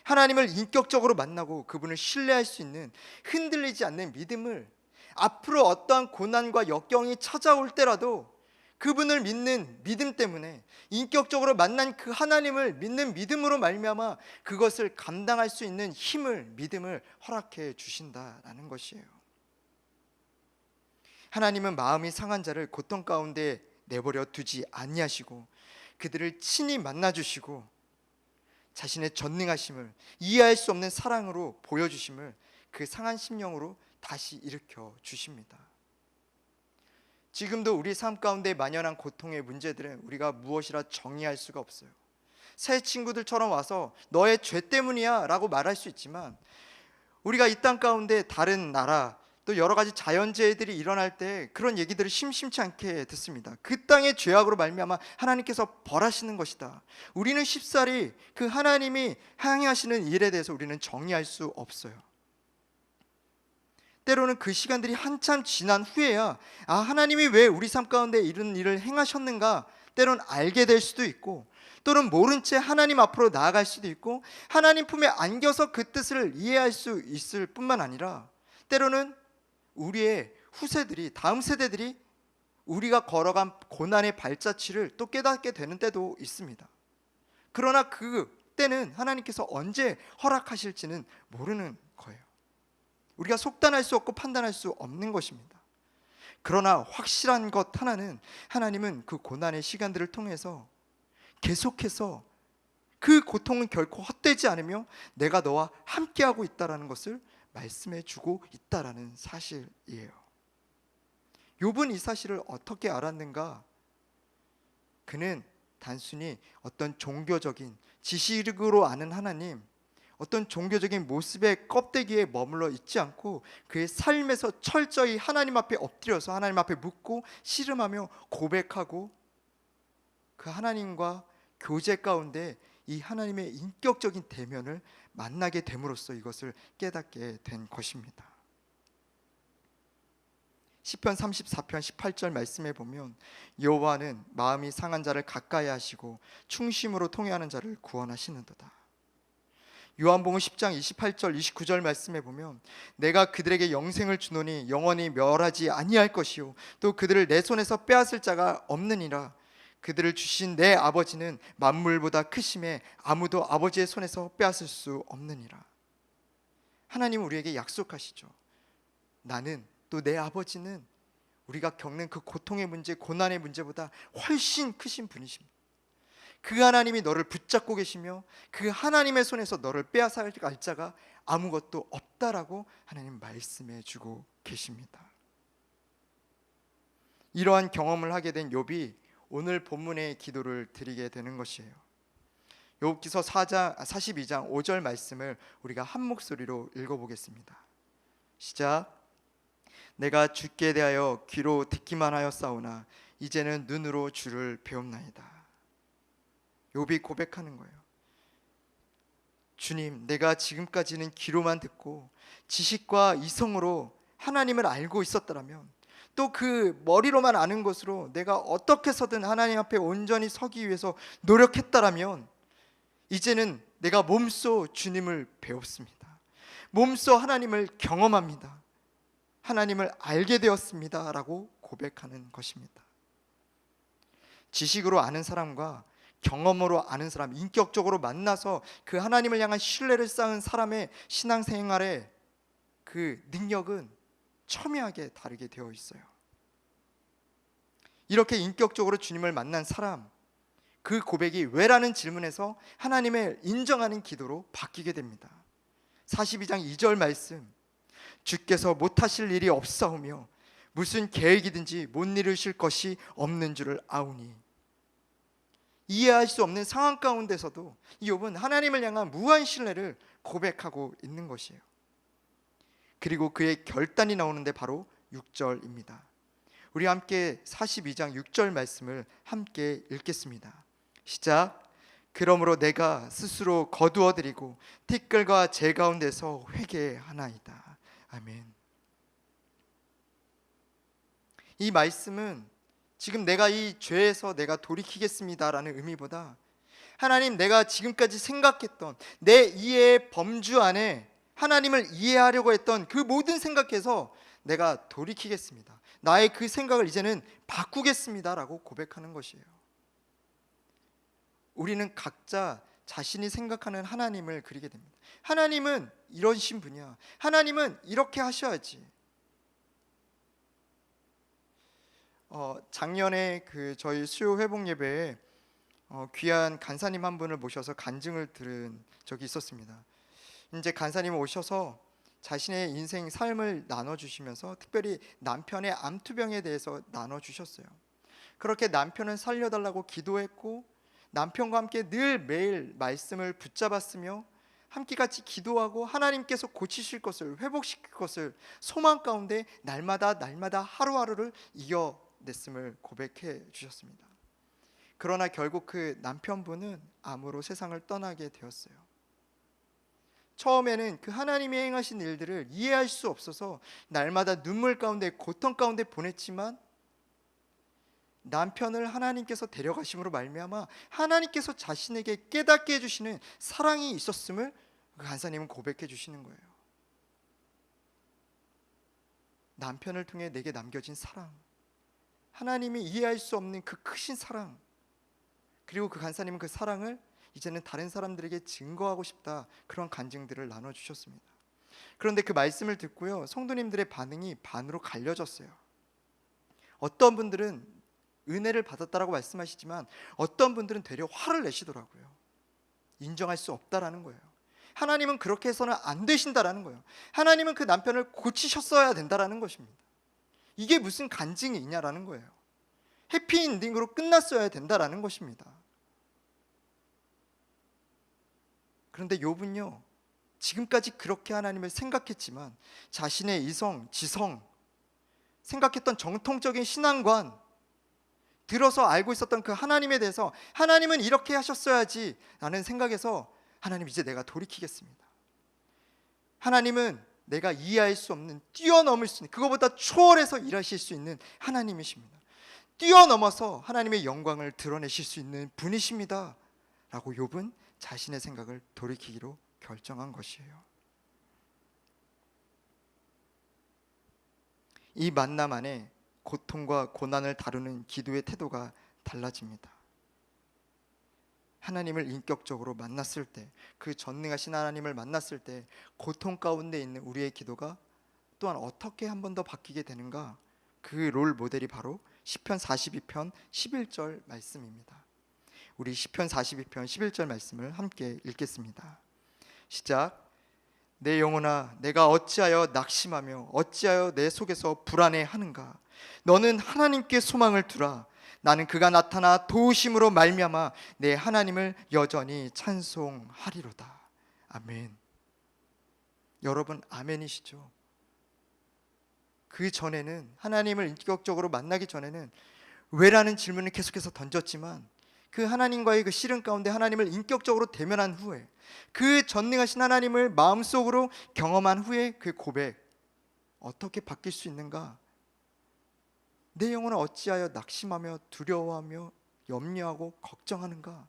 하나님을 인격적으로 만나고 그분을 신뢰할 수 있는 흔들리지 않는 믿음을, 앞으로 어떠한 고난과 역경이 찾아올 때라도 그분을 믿는 믿음 때문에, 인격적으로 만난 그 하나님을 믿는 믿음으로 말미암아 그것을 감당할 수 있는 힘을, 믿음을 허락해 주신다라는 것이에요. 하나님은 마음이 상한 자를 고통 가운데 내버려 두지 아니하시고 그들을 친히 만나 주시고 자신의 전능하심을, 이해할 수 없는 사랑으로 보여주심을 그 상한 심령으로 다시 일으켜 주십니다. 지금도 우리 삶 가운데 만연한 고통의 문제들은 우리가 무엇이라 정의할 수가 없어요. 새 친구들처럼 와서 너의 죄 때문이야 라고 말할 수 있지만, 우리가 이 땅 가운데 다른 나라 또 여러 가지 자연재해들이 일어날 때 그런 얘기들을 심심치 않게 듣습니다. 그 땅의 죄악으로 말미암아 하나님께서 벌하시는 것이다. 우리는 쉽사리 그 하나님이 행하시는 일에 대해서 우리는 정의할 수 없어요. 때로는 그 시간들이 한참 지난 후에야 하나님이 왜 우리 삶 가운데 이런 일을 행하셨는가 때로는 알게 될 수도 있고, 또는 모른 채 하나님 앞으로 나아갈 수도 있고, 하나님 품에 안겨서 그 뜻을 이해할 수 있을 뿐만 아니라 때로는 우리의 후세들이, 다음 세대들이 우리가 걸어간 고난의 발자취를 또 깨닫게 되는 때도 있습니다. 그러나 그 때는 하나님께서 언제 허락하실지는 모르는 거예요. 우리가 속단할 수 없고 판단할 수 없는 것입니다. 그러나 확실한 것 하나는, 하나님은 그 고난의 시간들을 통해서 계속해서 그 고통은 결코 헛되지 않으며 내가 너와 함께하고 있다는 것을 말씀해 주고 있다는 사실이에요. 욥은 이 사실을 어떻게 알았는가? 그는 단순히 어떤 종교적인 지식으로 아는 하나님, 어떤 종교적인 모습의 껍데기에 머물러 있지 않고 그의 삶에서 철저히 하나님 앞에 엎드려서 하나님 앞에 묻고 씨름하며 고백하고 그 하나님과 교제 가운데 이 하나님의 인격적인 대면을 만나게 됨으로써 이것을 깨닫게 된 것입니다. 시편 34편 18절 말씀에 보면 여호와는 마음이 상한 자를 가까이 하시고 충심으로 통회하는 자를 구원하시는도다. 요한복음 10장 28절 29절 말씀에 보면 내가 그들에게 영생을 주노니 영원히 멸하지 아니할 것이요 또 그들을 내 손에서 빼앗을 자가 없느니라. 그들을 주신 내 아버지는 만물보다 크심에 아무도 아버지의 손에서 빼앗을 수 없느니라. 하나님은 우리에게 약속하시죠. 나는 또 내 아버지는 우리가 겪는 그 고통의 문제, 고난의 문제보다 훨씬 크신 분이십니다. 그 하나님이 너를 붙잡고 계시며 그 하나님의 손에서 너를 빼앗아갈 자가 아무것도 없다라고 하나님 말씀해 주고 계십니다. 이러한 경험을 하게 된 욥이 오늘 본문의 기도를 드리게 되는 것이에요. 욥기서 42장 5절 말씀을 우리가 한 목소리로 읽어보겠습니다. 시작. 내가 주께 대하여 귀로 듣기만 하였사오나 이제는 눈으로 주를 배움나이다. 욥이 고백하는 거예요. 주님, 내가 지금까지는 귀로만 듣고 지식과 이성으로 하나님을 알고 있었더라면, 또 그 머리로만 아는 것으로 내가 어떻게 해서든 하나님 앞에 온전히 서기 위해서 노력했다라면 이제는 내가 몸소 주님을 배웠습니다. 몸소 하나님을 경험합니다. 하나님을 알게 되었습니다 라고 고백하는 것입니다. 지식으로 아는 사람과 경험으로 아는 사람, 인격적으로 만나서 그 하나님을 향한 신뢰를 쌓은 사람의 신앙생활의 그 능력은 첨예하게 다르게 되어 있어요. 이렇게 인격적으로 주님을 만난 사람, 그 고백이 왜라는 질문에서 하나님을 인정하는 기도로 바뀌게 됩니다. 42장 2절 말씀, 주께서 못하실 일이 없사오며 무슨 계획이든지 못 이루실 것이 없는 줄을 아오니. 이해할 수 없는 상황 가운데서도 욥은 하나님을 향한 무한 신뢰를 고백하고 있는 것이에요. 그리고 그의 결단이 나오는데 바로 6절입니다. 우리 함께 42장 6절 말씀을 함께 읽겠습니다. 시작. 그러므로 내가 스스로 거두어드리고 티끌과 재 가운데서 회개하나이다. 아멘. 이 말씀은 지금 내가 이 죄에서 내가 돌이키겠습니다라는 의미보다 하나님, 내가 지금까지 생각했던 내 이해의 범주 안에 하나님을 이해하려고 했던 그 모든 생각에서 내가 돌이키겠습니다. 나의 그 생각을 이제는 바꾸겠습니다라고 고백하는 것이에요. 우리는 각자 자신이 생각하는 하나님을 그리게 됩니다. 하나님은 이러신 분이야. 하나님은 이렇게 하셔야지. 작년에 그 저희 수요 회복 예배에 귀한 간사님 한 분을 모셔서 간증을 들은 적이 있었습니다. 이제 간사님 오셔서 자신의 인생 삶을 나눠주시면서 특별히 남편의 암투병에 대해서 나눠주셨어요. 그렇게 남편을 살려달라고 기도했고 남편과 함께 늘 매일 말씀을 붙잡았으며 함께 같이 기도하고 하나님께서 고치실 것을, 회복시킬 것을 소망 가운데 날마다 하루하루를 이겨냈음을 고백해 주셨습니다. 그러나 결국 그 남편분은 암으로 세상을 떠나게 되었어요. 처음에는 그 하나님이 행하신 일들을 이해할 수 없어서 날마다 눈물 가운데, 고통 가운데 보냈지만 남편을 하나님께서 데려가심으로 말미암아 하나님께서 자신에게 깨닫게 해주시는 사랑이 있었음을 그 간사님은 고백해 주시는 거예요. 남편을 통해 내게 남겨진 사랑, 하나님이 이해할 수 없는 그 크신 사랑, 그리고 그 간사님은 그 사랑을 이제는 다른 사람들에게 증거하고 싶다, 그런 간증들을 나눠주셨습니다. 그런데 그 말씀을 듣고요, 성도님들의 반응이 반으로 갈려졌어요. 어떤 분들은 은혜를 받았다라고 말씀하시지만 어떤 분들은 되려 화를 내시더라고요. 인정할 수 없다라는 거예요. 하나님은 그렇게 해서는 안 되신다라는 거예요. 하나님은 그 남편을 고치셨어야 된다라는 것입니다. 이게 무슨 간증이 있냐라는 거예요. 해피엔딩으로 끝났어야 된다라는 것입니다. 그런데 욥은요, 지금까지 그렇게 하나님을 생각했지만 자신의 이성, 지성, 생각했던 정통적인 신앙관, 들어서 알고 있었던 그 하나님에 대해서 하나님은 이렇게 하셨어야지 라는 생각에서 하나님, 이제 내가 돌이키겠습니다. 하나님은 내가 이해할 수 없는, 뛰어넘을 수 있는, 그거보다 초월해서 일하실 수 있는 하나님이십니다. 뛰어넘어서 하나님의 영광을 드러내실 수 있는 분이십니다 라고 욥은 자신의 생각을 돌이키기로 결정한 것이에요. 이 만남 안에 고통과 고난을 다루는 기도의 태도가 달라집니다. 하나님을 인격적으로 만났을 때, 그 전능하신 하나님을 만났을 때 고통 가운데 있는 우리의 기도가 또한 어떻게 한 번 더 바뀌게 되는가, 그 롤 모델이 바로 시편 42편 11절 말씀입니다. 우리 시편 42편 11절 말씀을 함께 읽겠습니다. 시작. 내 영혼아, 내가 어찌하여 낙심하며 어찌하여 내 속에서 불안해하는가. 너는 하나님께 소망을 두라. 나는 그가 나타나 도우심으로 말미암아 내 하나님을 여전히 찬송하리로다. 아멘. 여러분 아멘이시죠? 그 전에는, 하나님을 인격적으로 만나기 전에는 왜라는 질문을 계속해서 던졌지만, 그 하나님과의 그 씨름 가운데 하나님을 인격적으로 대면한 후에, 그 전능하신 하나님을 마음속으로 경험한 후에 그 고백, 어떻게 바뀔 수 있는가? 내 영혼을 어찌하여 낙심하며 두려워하며 염려하고 걱정하는가?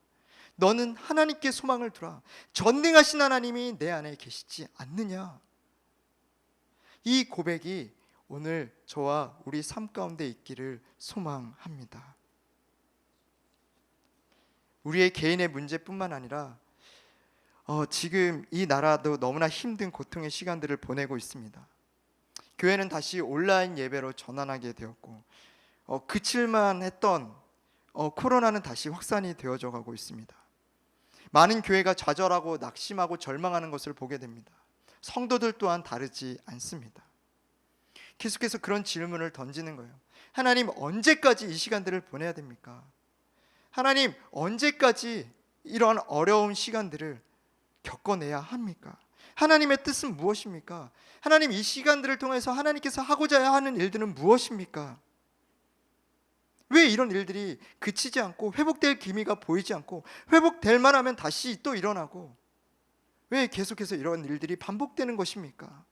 너는 하나님께 소망을 두라. 전능하신 하나님이 내 안에 계시지 않느냐? 이 고백이 오늘 저와 우리 삶 가운데 있기를 소망합니다. 우리의 개인의 문제뿐만 아니라 지금 이 나라도 너무나 힘든 고통의 시간들을 보내고 있습니다. 교회는 다시 온라인 예배로 전환하게 되었고, 그칠만 했던 코로나는 다시 확산이 되어져 가고 있습니다. 많은 교회가 좌절하고 낙심하고 절망하는 것을 보게 됩니다. 성도들 또한 다르지 않습니다. 계속해서 그런 질문을 던지는 거예요. 하나님, 언제까지 이 시간들을 보내야 됩니까? 하나님, 언제까지 이런 어려운 시간들을 겪어내야 합니까? 하나님의 뜻은 무엇입니까? 하나님, 이 시간들을 통해서 하나님께서 하고자 하는 일들은 무엇입니까? 왜 이런 일들이 그치지 않고 회복될 기미가 보이지 않고, 회복될 만하면 다시 또 일어나고, 왜 계속해서 이런 일들이 반복되는 것입니까?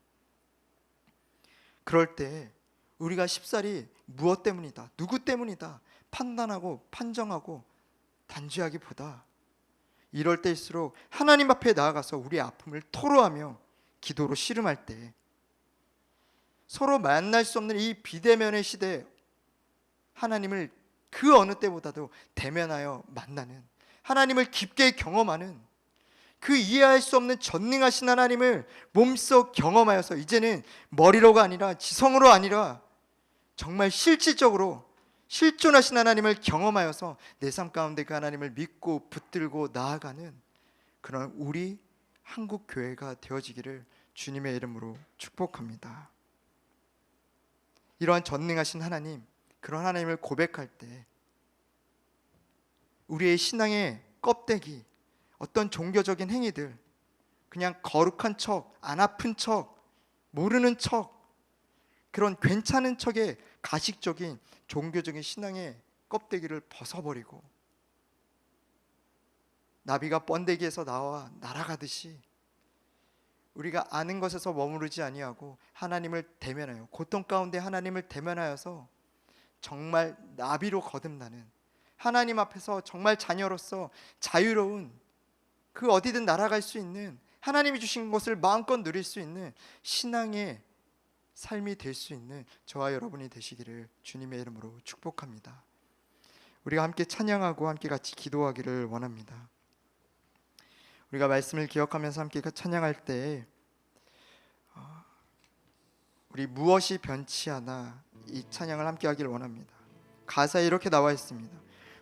그럴 때 우리가 쉽사리 무엇 때문이다, 누구 때문이다 판단하고 판정하고 단죄하기보다, 이럴 때일수록 하나님 앞에 나아가서 우리의 아픔을 토로하며 기도로 씨름할 때, 서로 만날 수 없는 이 비대면의 시대에 하나님을 그 어느 때보다도 대면하여 만나는, 하나님을 깊게 경험하는, 그 이해할 수 없는 전능하신 하나님을 몸속 경험하여서 이제는 머리로가 아니라 지성으로 아니라 정말 실질적으로 실존하신 하나님을 경험하여서 내 삶 가운데 그 하나님을 믿고 붙들고 나아가는 그런 우리 한국 교회가 되어지기를 주님의 이름으로 축복합니다. 이러한 전능하신 하나님, 그런 하나님을 고백할 때 우리의 신앙의 껍데기, 어떤 종교적인 행위들, 그냥 거룩한 척, 안 아픈 척, 모르는 척, 그런 괜찮은 척의 가식적인 종교적인 신앙의 껍데기를 벗어버리고, 나비가 번데기에서 나와 날아가듯이 우리가 아는 것에서 머무르지 아니하고 하나님을 대면하여, 고통 가운데 하나님을 대면하여서 정말 나비로 거듭나는, 하나님 앞에서 정말 자녀로서 자유로운, 그 어디든 날아갈 수 있는, 하나님이 주신 것을 마음껏 누릴 수 있는 신앙의 삶이 될 수 있는 저와 여러분이 되시기를 주님의 이름으로 축복합니다. 우리가 함께 찬양하고 함께 같이 기도하기를 원합니다. 우리가 말씀을 기억하면서 함께 찬양할 때 우리 무엇이 변치 않아, 이 찬양을 함께 하기를 원합니다. 가사에 이렇게 나와 있습니다.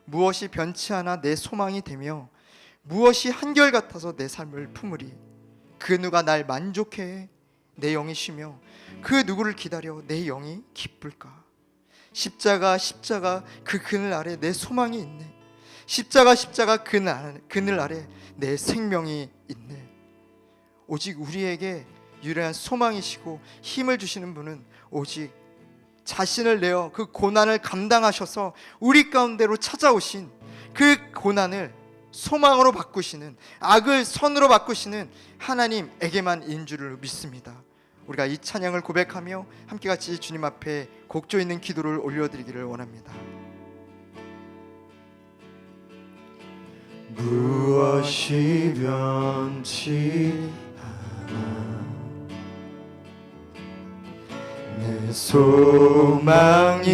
무엇이 변치 않아 내 소망이 되며 무엇이 한결같아서 내 삶을 품으리. 그 누가 날 만족해 내 영이 쉬며 그 누구를 기다려 내 영이 기쁠까. 십자가 그 그늘 아래 내 소망이 있네. 십자가 그늘 아래 내 생명이 있네. 오직 우리에게 유일한 소망이시고 힘을 주시는 분은 오직 자신을 내어 그 고난을 감당하셔서 우리 가운데로 찾아오신, 그 고난을 소망으로 바꾸시는, 악을 선으로 바꾸시는 하나님에게만 인 줄을 믿습니다. 우리가 이 찬양을 고백하며 함께 같이 주님 앞에 곡조 있는 기도를 올려드리기를 원합니다. 무엇이 변치 않아 내 소망이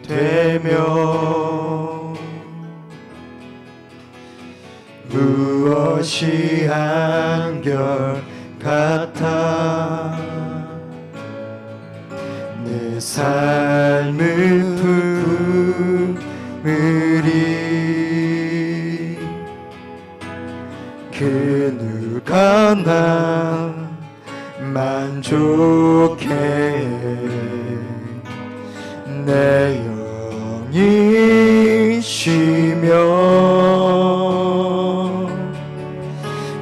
되며 무엇이 한결 같아 내 삶을 품으리 그 누가 나 만족해 내 영이 쉬며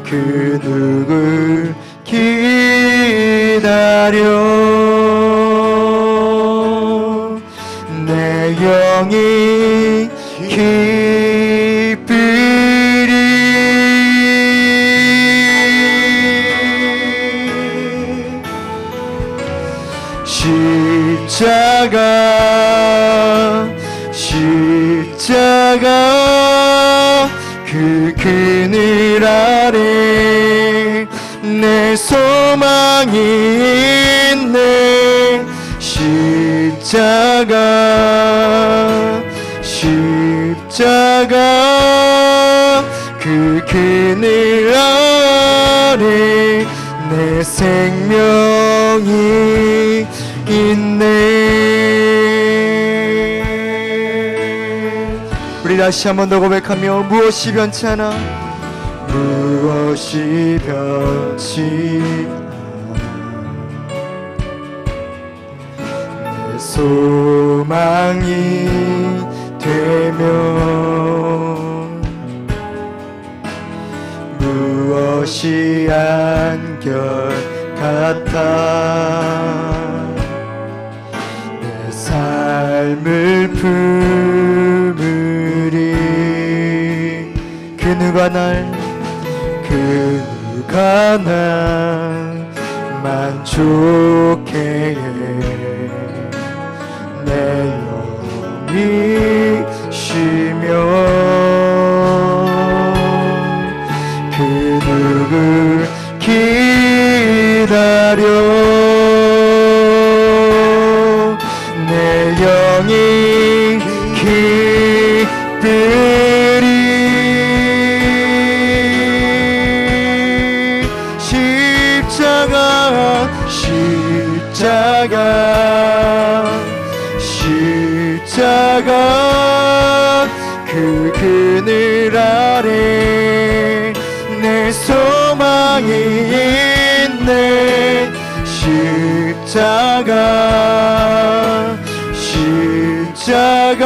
그 누굴 기다려 내 영이 기쁘리 십자가 그 그늘 아래 내 소망이 있네 십자가 그 그늘 아래 내 생명이 있네. 우리 다시 한 번 더 고백하며 무엇이 변치 않아 무엇이 변치 않아 내 소망이 되면 무엇이 한결 같아 내 삶을 품으리 그 누가 날 만족해 내 영이 쉬며 그 누굴 기다려 내 영이 기쁘리 십자가 그 그늘 아래 내 소망이 있네 십자가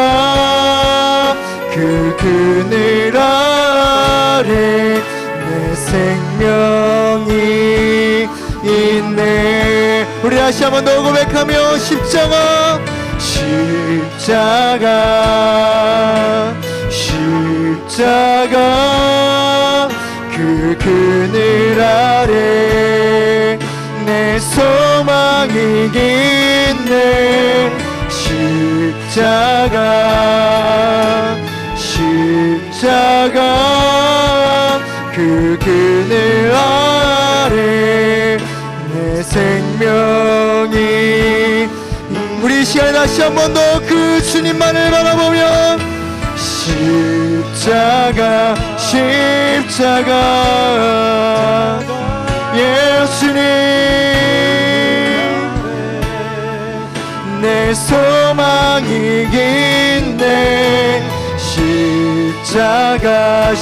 그 그늘 아래 내 생명이 있네. 우리 다시 한번 더 고백하며 십자가 그 그늘 아래 내 소망이 있네 십자가 그 그늘 아래 내 생명이 우리 이 시간에 다시 한 번 더 그 주님만을 바라보면 십자가 예수님 내 소망이 있네 십자가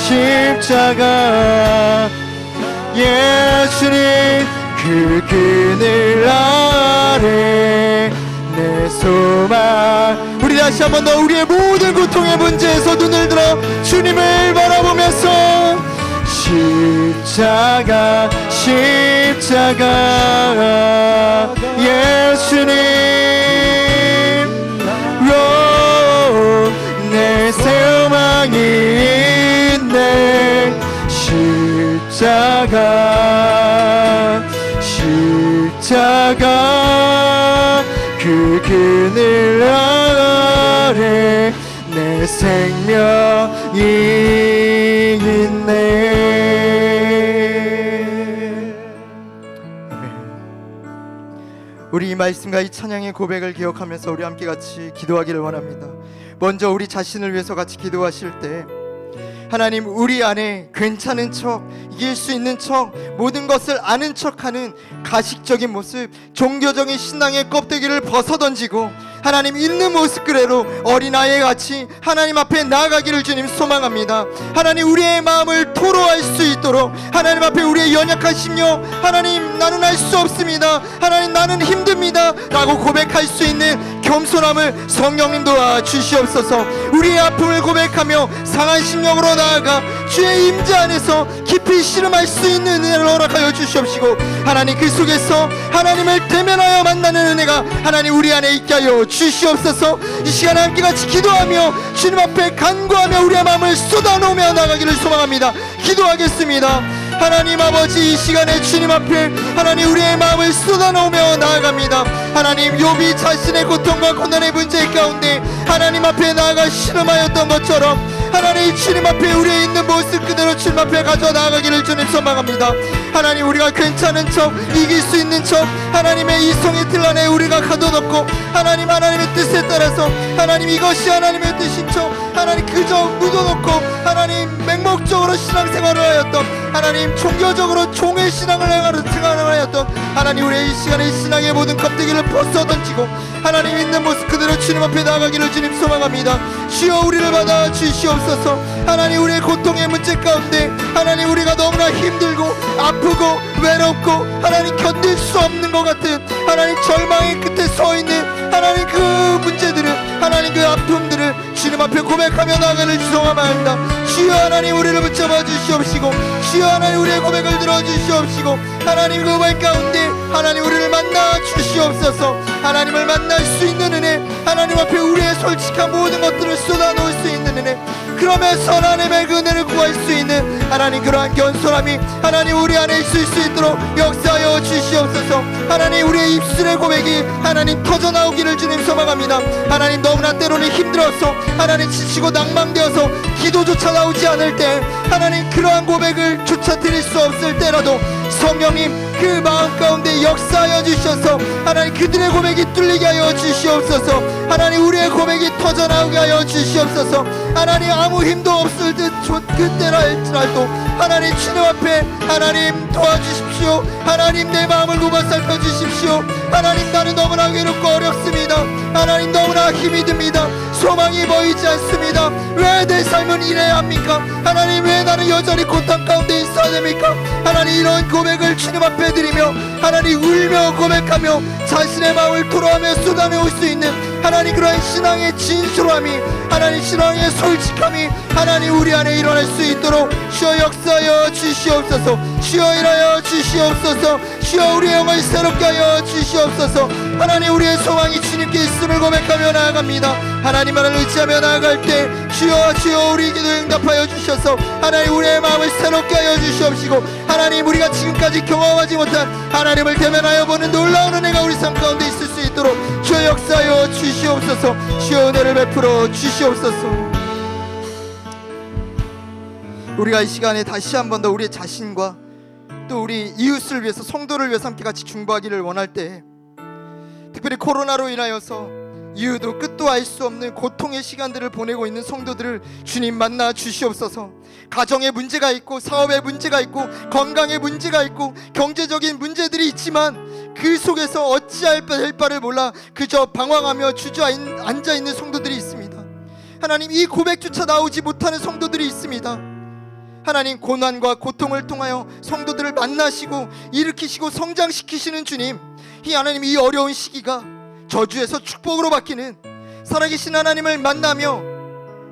예수님 그 그늘 아래 내 소망 우리 다시 한 번 더 우리의 모든 고통의 문제에서 눈을 들어 주님을 바라보면서 십자가 예수님 내 소망이 있네 십자가 그 그늘 아래 내 생명이 있네. 우리 이 말씀과 이 찬양의 고백을 기억하면서 우리 함께 같이 기도하기를 원합니다. 먼저 우리 자신을 위해서 같이 기도하실 때 하나님, 우리 안에 괜찮은 척, 이길 수 있는 척, 모든 것을 아는 척하는 가식적인 모습, 종교적인 신앙의 껍데기를 벗어던지고 하나님 있는 모습 그대로 어린아이 같이 하나님 앞에 나아가기를 주님 소망합니다. 하나님, 우리의 마음을 토로할 수 있도록 하나님 앞에 우리의 연약한 심령, 하나님 나는 할 수 없습니다, 하나님 나는 힘듭니다 라고 고백할 수 있는 겸손함을 성령님 도와주시옵소서. 우리의 아픔을 고백하며 상한 심령으로 나아가 주의 임재 안에서 깊이 씨름할 수 있는 은혜를 허락하여 주시옵시고, 하나님 그 속에서 하나님을 대면하여 만나는 은혜가 하나님 우리 안에 있게 하여 주시옵소서. 이 시간에 함께 같이 기도하며 주님 앞에 간구하며 우리의 마음을 쏟아놓으며 나가기를 소망합니다. 기도하겠습니다. 하나님 아버지, 이 시간에 주님 앞에 하나님 우리의 마음을 쏟아놓으며 나아갑니다. 하나님, 욥이 자신의 고통과 고난의 문제 가운데 하나님 앞에 나아가 씨름하였던 것처럼 하나님 주님 앞에 우리의 있는 모습 그대로 주님 앞에 가져 나아가기를 주님 소망합니다. 하나님, 우리가 괜찮은 척, 이길 수 있는 척 하나님의 이성의 틀 안에 우리가 가둬놓고 하나님의 뜻에 따라서 하나님 이것이 하나님의 뜻인 척 하나님 그저 묻어놓고 하나님 맹목적으로 신앙생활을 하였던, 하나님 종교적으로 종의 신앙을 행하였던 하나님, 우리의 이 시간에 신앙의 모든 껍데기를 벗어던지고 하나님 있는 모습 그대로 주님 앞에 나아가기를 주님 소망합니다. 주여, 우리를 받아 주시옵소서. 하나님, 우리의 고통의 문제 가운데 하나님 우리가 너무나 힘들고 아프고 외롭고 하나님 견딜 수 없는 것 같은 하나님 절망의 끝에 서 있는 하나님 그 문제들을, 하나님 그 아픔들을 주님 앞에 고백하며 나아가는 소망합니다. 주여, 하나님 우리를 붙잡아 주시옵시고, 주여 하나님 우리의 고백을 들어주시옵시고, 하나님 그 고백 가운데 하나님 우리를 만나 주시옵소서. 하나님을 만날 수 있는 은혜, 하나님 앞에 우리의 솔직한 모든 것들을 쏟아놓을 수 있는 은혜, 그러면서 하나님의 그 은혜를 구할 수 있는 하나님 그러한 겸손함이 하나님 우리 안에 있을 수 있도록 역사하여 주시옵소서. 하나님, 우리의 입술의 고백이 하나님 터져나오기를 주님 소망합니다. 하나님, 너무나 때로는 힘들어서 하나님 지치고 낭망되어서 기도조차 나오지 않을 때 하나님 그러한 고백을 조차 드릴 수 없을 때라도 성령님 그 마음 가운데 역사하여 주셔서 하나님 그들의 고백이 뚫리게 하여 주시옵소서. 하나님, 우리의 고백이 터져나오게 하여 주시옵소서. 하나님, 아무 힘도 없을 듯 그때라 할지라도 하나님 주님 앞에 하나님 도와주십시오. 하나님, 내 마음을 누가 살펴주십시오. 하나님, 나는 너무나 괴롭고 어렵습니다. 하나님, 너무나 힘이 듭니다. 소망이 보이지 않습니다. 왜 내 삶은 이래야 합니까? 하나님, 왜 나는 여전히 고통 가운데 있어야 됩니까? 하나님, 이런 고백을 주님 앞에 드리며 하나님 울며 고백하며 자신의 마음을 토로하며 쏟아내올 수 있는 하나님 그러한 신앙의 진솔함이, 하나님 신앙의 솔직함이 하나님 우리 안에 일어날 수 있도록 주여 역사하여 주시옵소서. 주여 일하여 주시옵소서. 주여 우리의 영을 새롭게 하여 주시옵소서. 하나님, 우리의 소망이 주님께 있음을 고백하며 나아갑니다. 하나님만을 의지하며 나아갈 때 주여 주여 우리 기도 응답하여 주셔서 하나님 우리의 마음을 새롭게 하여 주시옵시고, 하나님 우리가 지금까지 경험하지 못한 하나님을 대면하여 보는 놀라운 은혜가 우리 삶 가운데 있을 수 있도록 주여 역사하여 주시옵소서. 주여 은혜를 베풀어 주시옵소서. 우리가 이 시간에 다시 한 번 더 우리의 자신과 또 우리 이웃을 위해서, 성도를 위해서 함께 같이 중보하기를 원할 때, 특별히 코로나로 인하여서 이유도 끝도 알 수 없는 고통의 시간들을 보내고 있는 성도들을 주님 만나 주시옵소서. 가정에 문제가 있고 사업에 문제가 있고 건강에 문제가 있고 경제적인 문제들이 있지만 그 속에서 어찌할 바를 몰라 그저 방황하며 주저앉아 있는 성도들이 있습니다. 하나님, 이 고백조차 나오지 못하는 성도들이 있습니다. 하나님, 고난과 고통을 통하여 성도들을 만나시고 일으키시고 성장시키시는 주님, 이 하나님 이 어려운 시기가 저주에서 축복으로 바뀌는 살아계신 하나님을 만나며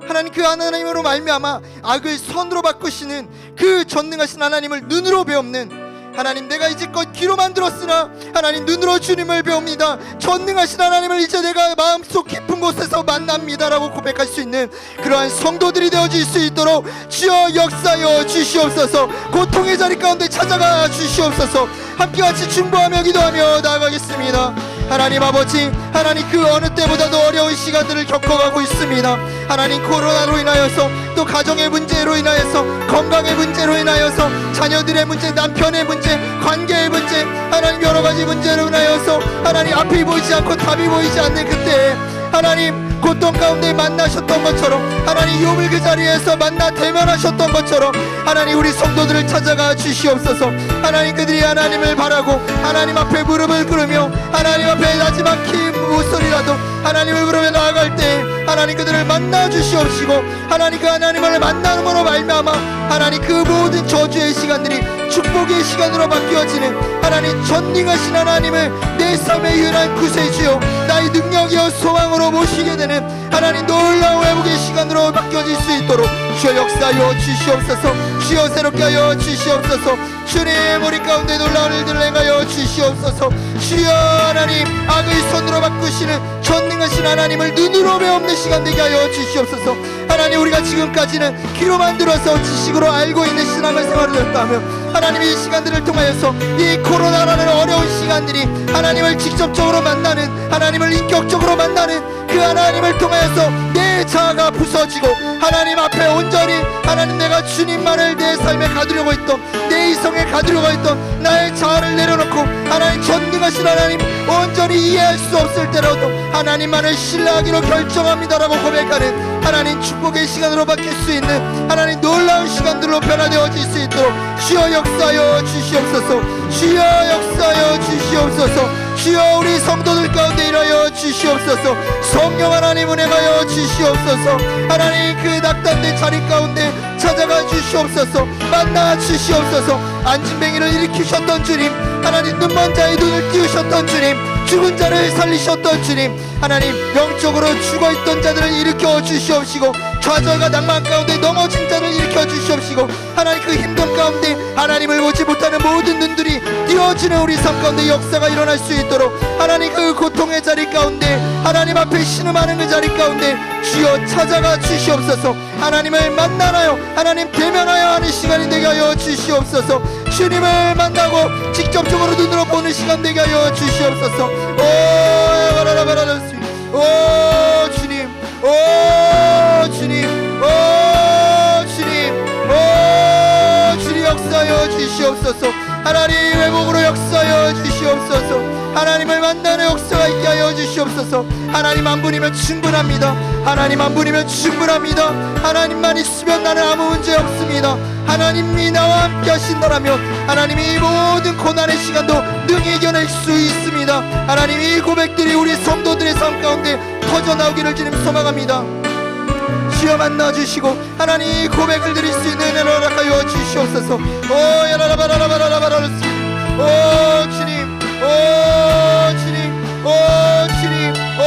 하나님 그 하나님으로 말미암아 악을 선으로 바꾸시는 그 전능하신 하나님을 눈으로 배웁는, 하나님 내가 이제껏 귀로만 들었으나 하나님 눈으로 주님을 배웁니다. 전능하신 하나님을 이제 내가 마음속 깊은 곳에서 만납니다라고 고백할 수 있는 그러한 성도들이 되어질 수 있도록 주여 역사하여 주시옵소서. 고통의 자리 가운데 찾아가 주시옵소서. 함께 같이 중보하며 기도하며 나아가겠습니다. 하나님 아버지, 하나님 그 어느 때보다도 어려운 시간들을 겪어가고 있습니다. 하나님 코로나로 인하여서, 또 가정의 문제로 인하여서, 건강의 문제로 인하여서, 자녀들의 문제, 남편의 문제, 관계의 문제, 하나님 여러 가지 문제로 인하여서 하나님 앞이 보이지 않고 답이 보이지 않는 그때 하나님 고통 가운데 만나셨던 것처럼, 하나님 욥을 그 자리에서 만나 대면하셨던 것처럼 하나님 우리 성도들을 찾아가 주시옵소서. 하나님 그들이 하나님을 바라고 하나님 앞에 무릎을 꿇으며 하나님 앞에 마지막 긴 목소리라도 하나님을 부르며 나아갈 때 하나님 그들을 만나 주시옵시고, 하나님 그 하나님을 만나는으로 말미암아 하나님 그 모든 저주의 시간들이 축복의 시간으로 바뀌어지는 하나님 전능하신 하나님을 내 삶의 유일한 구세주요 나의 능력이요 소망으로 모시게 되는 하나님 놀라운 회복의 시간으로 바뀌어질 수 있도록 주여 역사하여 주시옵소서. 주여 새롭게 하여 주시옵소서. 주님 우리 가운데 놀라운 일들을 행하여 주시옵소서. 주여 하나님 악의 손으로 바꾸시는 전능하신 하나님을 눈으로 배우는 시간 되게 하여 주시옵소서. 하나님 우리가 지금까지는 귀로만 들어서 지식으로 알고 있는 신앙을 생활했다며 하나님 이 시간들을 통하여서 이 코로나라는 어려운 시간들이 하나님을 직접적으로 만나는, 하나님을 인격적으로 만나는 그 하나님을 통하여서 내 자아가 부서지고 하나님 앞에 온전히 하나님 내가 주님만을 내 삶에 가두려고 했던, 내 이성에 가두려고 했던 나의 자아를 내려놓고 하나님 전능하신 하나님 온전히 이해할 수 없을 때라도 하나님만을 신뢰하기로 결정합니다라고 고백하는 하나님 축복의 시간으로 바뀔 수 있는 하나님 놀라운 시간들로 변화되어질 수 있도록 주여 역사하여 주시옵소서. 주여 역사하여 주시옵소서. 주여 우리 성도들 가운데 일하여 주시옵소서. 성령 하나님 은혜하여 주시옵소서. 하나님 그 낙담된 자리 가운데 찾아가 주시옵소서. 만나 주시옵소서. 안진뱅이를 일으키셨던 주님, 하나님 눈먼 자의 눈을 띄우셨던 주님, 죽은 자를 살리셨던 주님, 하나님 영적으로 죽어있던 자들을 일으켜 주시옵시고, 좌절과 낭만 가운데 넘어진 자를 일으켜 주시옵시고, 하나님 그 힘든 가운데 하나님을 보지 못하는 모든 눈들이 띄어지는 우리 삶 가운데 역사가 일어날 수 있도록 하나님 그 고통의 자리 가운데 하나님 앞에 신음하는 그 자리 가운데 주여 찾아가 주시옵소서. 하나님을 만나나요 하나님 대면하여 하는 시간이 되게 하여 주시옵소서. 주님을 만나고 직접적으로 눈으로 보는 시간 되게 하여 주시옵소서. 오 주님, 오 주님, 오 주님, 오 주님 역사하여 주시옵소서. 하나님 회복으로 역사하여 주시옵소서. 하나님을 만나는 역사가 있게 하여 주시옵소서. 하나님 한 분이면 충분합니다. 하나님 한 분이면 충분합니다. 하나님만 있으면 나는 아무 문제 없습니다. 하나님이 나와 함께 하신다라면 하나님이 모든 고난의 시간도 능히 이겨낼 수 있습니다. 하나님 이 고백들이 우리 성도들의 삶 가운데 터져나오기를 주님 소망합니다. 주여 만나주시고 하나님 이 고백을 드릴 수 있는 은혜를 허락하여 주시옵소서. 오 야라라바라라바라바라 오 주님, 오 주님, 오 주님, 오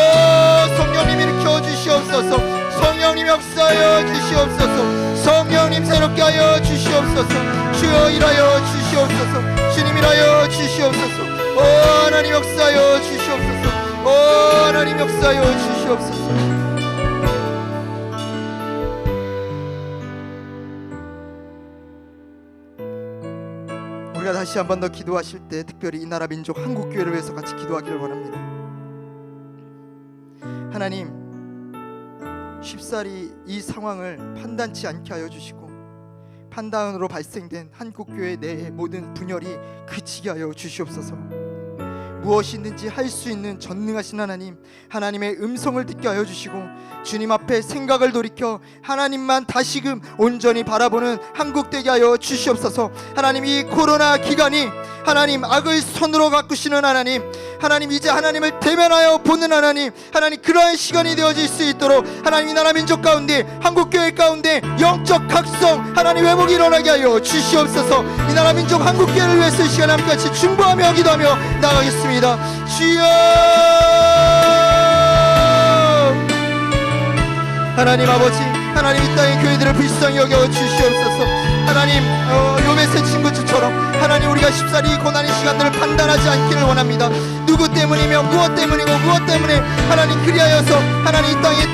성령님 일으켜 주시옵소서. 성령님 역사하여 주시옵소서. 성령님 새롭게 하여 주시옵소서. 주여 일하여 주시옵소서. 주님 일하여 주시옵소서. 오 하나님 역사하여 주시옵소서. 오 하나님 역사하여 주시옵소서. 우리가 다시 한 번 더 기도하실 때 특별히 이 나라 민족 한국교회를 위해서 같이 기도하기를 원합니다. 하나님 쉽사리 이 상황을 판단치 않게 하여 주시고 판단으로 발생된 한국교회 내의 모든 분열이 그치게 하여 주시옵소서. 무엇이 있는지 할 수 있는 전능하신 하나님, 하나님의 음성을 듣게 하여 주시고 주님 앞에 생각을 돌이켜 하나님만 다시금 온전히 바라보는 한국 되게 하여 주시옵소서. 하나님 이 코로나 기간이 하나님 악을 손으로 가꾸시는 하나님, 하나님 이제 하나님을 대면하여 보는 하나님, 하나님 그러한 시간이 되어질 수 있도록 하나님 이 나라 민족 가운데 한국교회 가운데 영적 각성 하나님 회복이 일어나게 하여 주시옵소서. 이 나라 민족 한국교회를 위해서 이 시간에 함께같이 중보하며 기도하며 나가겠습니다. 주여 하나님 아버지, 하나님 이 땅의 교회들을 불쌍히 여겨 주시옵소서. 하나님 욥의 세 친구처럼 하나님 우리가 쉽사리 고난의 시간들을 판단하지 않기를 원합니다. 누구 때문이며 무엇 때문이고 무엇 때문에 하나님 그리하여서 하나님 이 땅에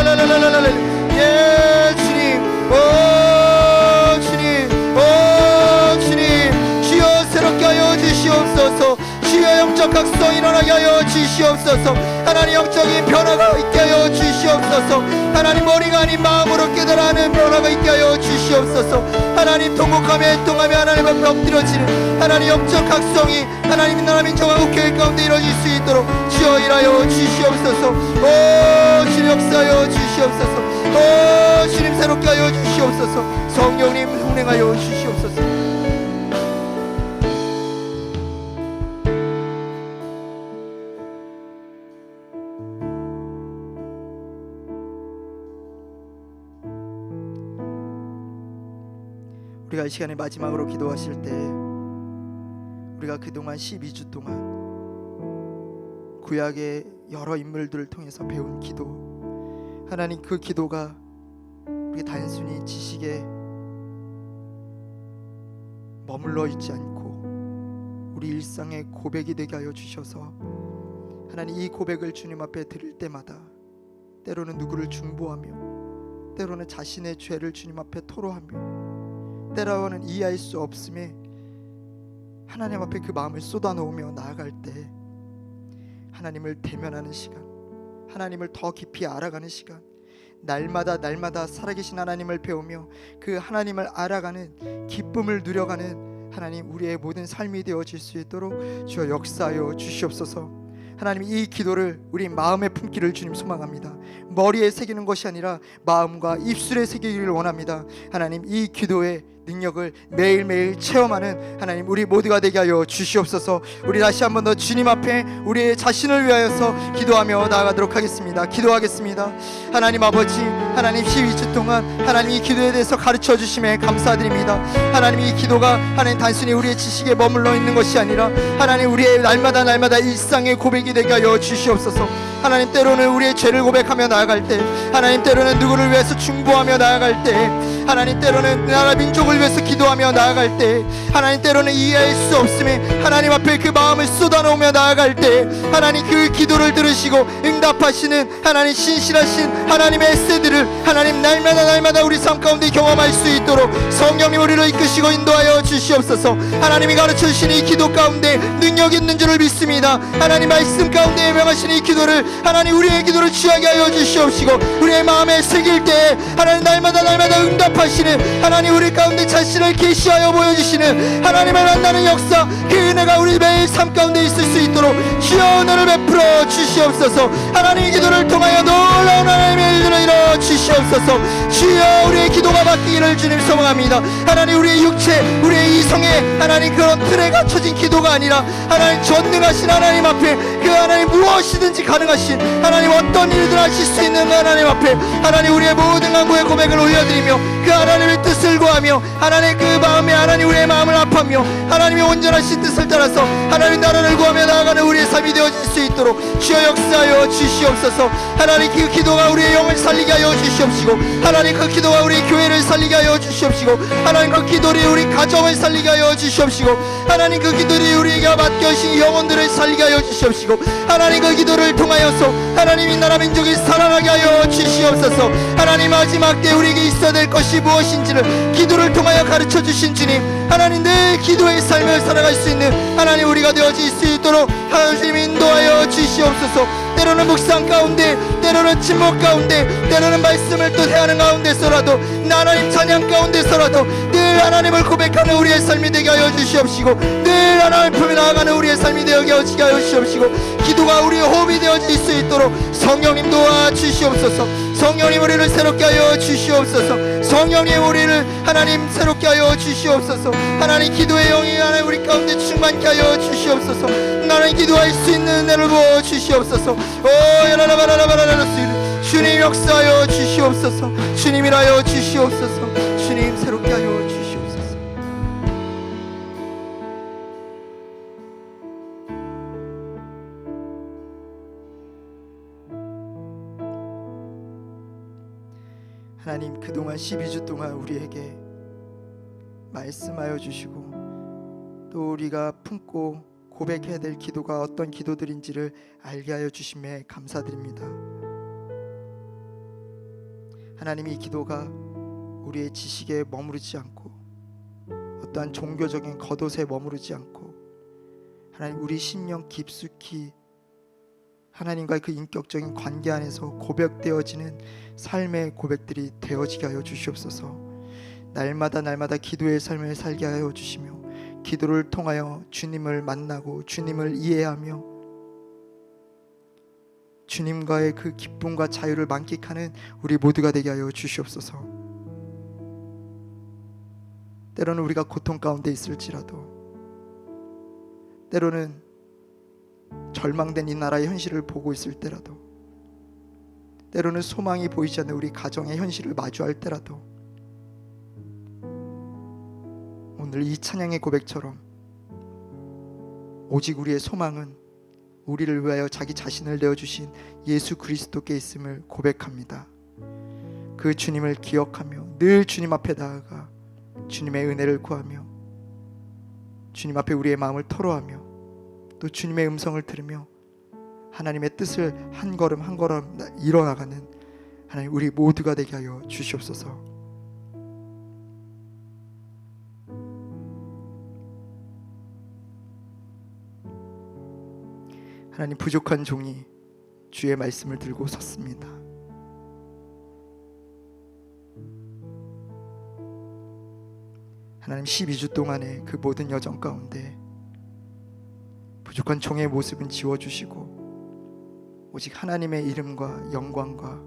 예 주님, 오 주님, 오 주님, 주여 새롭게 하여 주시옵소서. 주여 영적 각성 일어나게 하여 주시옵소서. 하나님 영적인 변화가 있게 하여 주시옵소서. 하나님 머리가 아닌 마음으로 깨달아하는 변화가 있게 하여 주시옵소서. 하나님 통곡하며 애통하며 하나님 앞에 엎드려지는 하나님 영적 각성이 하나님 나라 민족하고 교회 가운데 이루어질 수 있도록 주여 일하여 주시옵소서. 오 주님 역사하여 주시옵소서. 오 주님 새롭게 하여 주시옵소서. 성령님 운행하여 주시옵소서. 우리가 이 시간에 마지막으로 기도하실 때 우리가 그동안 12주 동안 구약의 여러 인물들을 통해서 배운 기도, 하나님 그 기도가 우리 단순히 지식에 머물러 있지 않고 우리 일상의 고백이 되게 하여 주셔서 하나님 이 고백을 주님 앞에 드릴 때마다 때로는 누구를 중보하며 때로는 자신의 죄를 주님 앞에 토로하며 때로는 이해할 수 없음에 하나님 앞에 그 마음을 쏟아놓으며 나아갈 때 하나님을 대면하는 시간, 하나님을 더 깊이 알아가는 시간, 날마다 살아계신 하나님을 배우며 그 하나님을 알아가는 기쁨을 누려가는 하나님 우리의 모든 삶이 되어질 수 있도록 주여 역사하여 주시옵소서. 하나님 이 기도를 우리 마음에 품기를 주님 소망합니다. 머리에 새기는 것이 아니라 마음과 입술에 새기기를 원합니다. 하나님 이 기도의 능력을 매일매일 체험하는 하나님 우리 모두가 되게 하여 주시옵소서. 우리 다시 한 번 더 주님 앞에 우리의 자신을 위하여서 기도하며 나아가도록 하겠습니다. 기도하겠습니다. 하나님 아버지, 하나님 12주 동안 하나님 이 기도에 대해서 가르쳐 주심에 감사드립니다. 하나님 이 기도가 하나님 단순히 우리의 지식에 머물러 있는 것이 아니라 하나님 우리의 날마다 일상의 고백이 되게 하여 주시옵소서. 하나님 때로는 우리의 죄를 고백하며 나아갈 때, 하나님 때로는 누구를 위해서 중보하며 나아갈 때, 하나님 때로는 나라 민족을 위해서 기도하며 나아갈 때, 하나님 때로는 이해할 수 없음에 하나님 앞에 그 마음을 쏟아놓으며 나아갈 때 하나님 그 기도를 들으시고 응답하시는 하나님 신실하신 하나님의 에세드를 하나님 날마다 우리 삶 가운데 경험할 수 있도록 성령님 우리를 이끄시고 인도하여 주시옵소서. 하나님이 가르쳐 주신 이 기도 가운데 능력이 있는 줄을 믿습니다. 하나님 말씀 가운데 명하신 이 기도를 하나님 우리의 기도를 취하게 하여 주시옵시고 우리의 마음에 새길 때 하나님 날마다 응답하시는 하나님 우리 가운데 자신을 계시하여 보여주시는 하나님을 만나는 역사, 그 은혜가 우리 매일 삶 가운데 있을 수 있도록 주여 은혜를 베풀어 주시옵소서. 하나님의 기도를 통하여 놀라운 하나님의 일들을 이루어 주시옵소서. 주여 우리의 기도가 바뀌기를 주님 소망합니다. 하나님 우리의 육체, 우리의 이성에 하나님 그런 틀에 갇혀진 기도가 아니라 하나님 전능하신 하나님 앞에 그 하나님 무엇이든지 가능하신 하나님 어떤 일들 하실 수 있는 하나님 앞에 하나님 우리의 모든 간구의 고백을 올려드리며 그 하나님의 뜻을 구하며 하나님 그 마음에 하나님 우리의 마음을 아파하며 하나님의 온전하신 뜻을 따라서 하나님 나라를 구하며 나아가는 우리의 삶이 되어질 수 있도록 주여 역사하여 주시옵소서. 하나님 그 기도가 우리의 영을 살리게 하여 주시옵시고 하나님 그 기도가 우리 교회를 살리게 하여 주시옵시고 하나님 그 기도를 우리 가정을 살리게 하여 주시옵시고 하나님 그 기도를 우리에게 맡겨주신 영혼들을 살리게 하여 주시옵시고 하나님 그 기도를 통하여서 하나님 이 나라 민족이 살아나게 하여 주시옵소서. 하나님 마지막 때 우리에게 있어야 될 것이 무엇인지를 기도를 통하여 가르쳐 주신 주님, 하나님 늘 기도의 삶을 살아갈 수 있는 하나님 우리가 되어질 수 있도록 하나님 인도하여 주시옵소서. 주시옵소서. 때로는 묵상 가운데, 때로는 침묵 가운데, 때로는 말씀을 또 대하는 가운데서라도, 하나님 찬양 가운데서라도 늘 하나님을 고백하는 우리의 삶이 되게 하여 주시옵시고, 늘 하나님 품에 나아가는 우리의 삶이 되게 하여 주시옵시고, 기도가 우리의 호흡이 되어질 수 있도록 성령님 도와주시옵소서. 성령님 우리를 새롭게 하여 주시옵소서. 성령님 우리를 하나님 새롭게 하여 주시옵소서. 하나님 기도의 영이 하나님 우리 가운데 충만케 하여 주시옵소서. 하나님 기도할 수 있는 은혜를 부어 주시옵소서. 주님 역사하여 주시옵소서. 주님이라여 주시옵소서. 주님 새롭게 하여 주시옵소서. 하나님, 그동안 12주 동안 우리에게 말씀하여 주시고 또 우리가 품고 고백해야 될 기도가 어떤 기도들인지를 알게 하여 주심에 감사드립니다. 하나님, 이 기도가 우리의 지식에 머무르지 않고 어떠한 종교적인 겉옷에 머무르지 않고 하나님 우리 심령 깊숙이 하나님과의 그 인격적인 관계 안에서 고백되어지는 삶의 고백들이 되어지게 하여 주시옵소서. 날마다 기도의 삶을 살게 하여 주시며 기도를 통하여 주님을 만나고 주님을 이해하며 주님과의 그 기쁨과 자유를 만끽하는 우리 모두가 되게 하여 주시옵소서. 때로는 우리가 고통 가운데 있을지라도, 때로는 절망된 이 나라의 현실을 보고 있을 때라도, 때로는 소망이 보이지 않는 우리 가정의 현실을 마주할 때라도, 오늘 이 찬양의 고백처럼 오직 우리의 소망은 우리를 위하여 자기 자신을 내어주신 예수 그리스도께 있음을 고백합니다. 그 주님을 기억하며 늘 주님 앞에 나아가 주님의 은혜를 구하며 주님 앞에 우리의 마음을 토로하며 또 주님의 음성을 들으며 하나님의 뜻을 한 걸음 한 걸음 이뤄나가는 하나님 우리 모두가 되게 하여 주시옵소서. 하나님, 부족한 종이 주의 말씀을 들고 섰습니다. 하나님, 12주 동안의 그 모든 여정 가운데 부족한 종의 모습은 지워주시고 오직 하나님의 이름과 영광과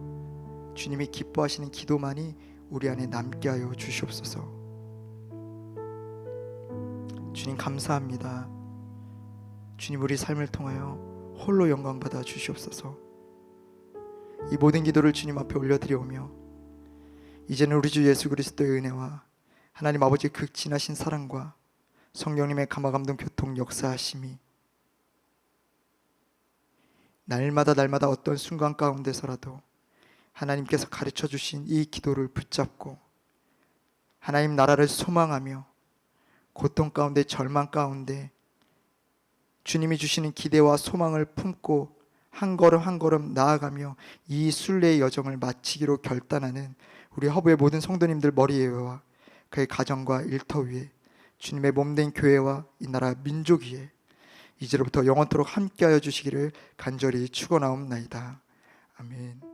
주님이 기뻐하시는 기도만이 우리 안에 남게 하여 주시옵소서. 주님 감사합니다. 주님, 우리 삶을 통하여 홀로 영광 받아 주시옵소서. 이 모든 기도를 주님 앞에 올려드려오며 이제는 우리 주 예수 그리스도의 은혜와 하나님 아버지의 극진하신 사랑과 성령님의 감화감동 교통 역사하심이 날마다 어떤 순간 가운데서라도 하나님께서 가르쳐 주신 이 기도를 붙잡고 하나님 나라를 소망하며 고통 가운데 절망 가운데 주님이 주시는 기대와 소망을 품고 한 걸음 한 걸음 나아가며 이 순례의 여정을 마치기로 결단하는 우리 허브의 모든 성도님들 머리 위와 그의 가정과 일터 위에 주님의 몸된 교회와 이 나라 민족 위에 이제로부터 영원토록 함께하여 주시기를 간절히 축원하옵나이다. 아멘.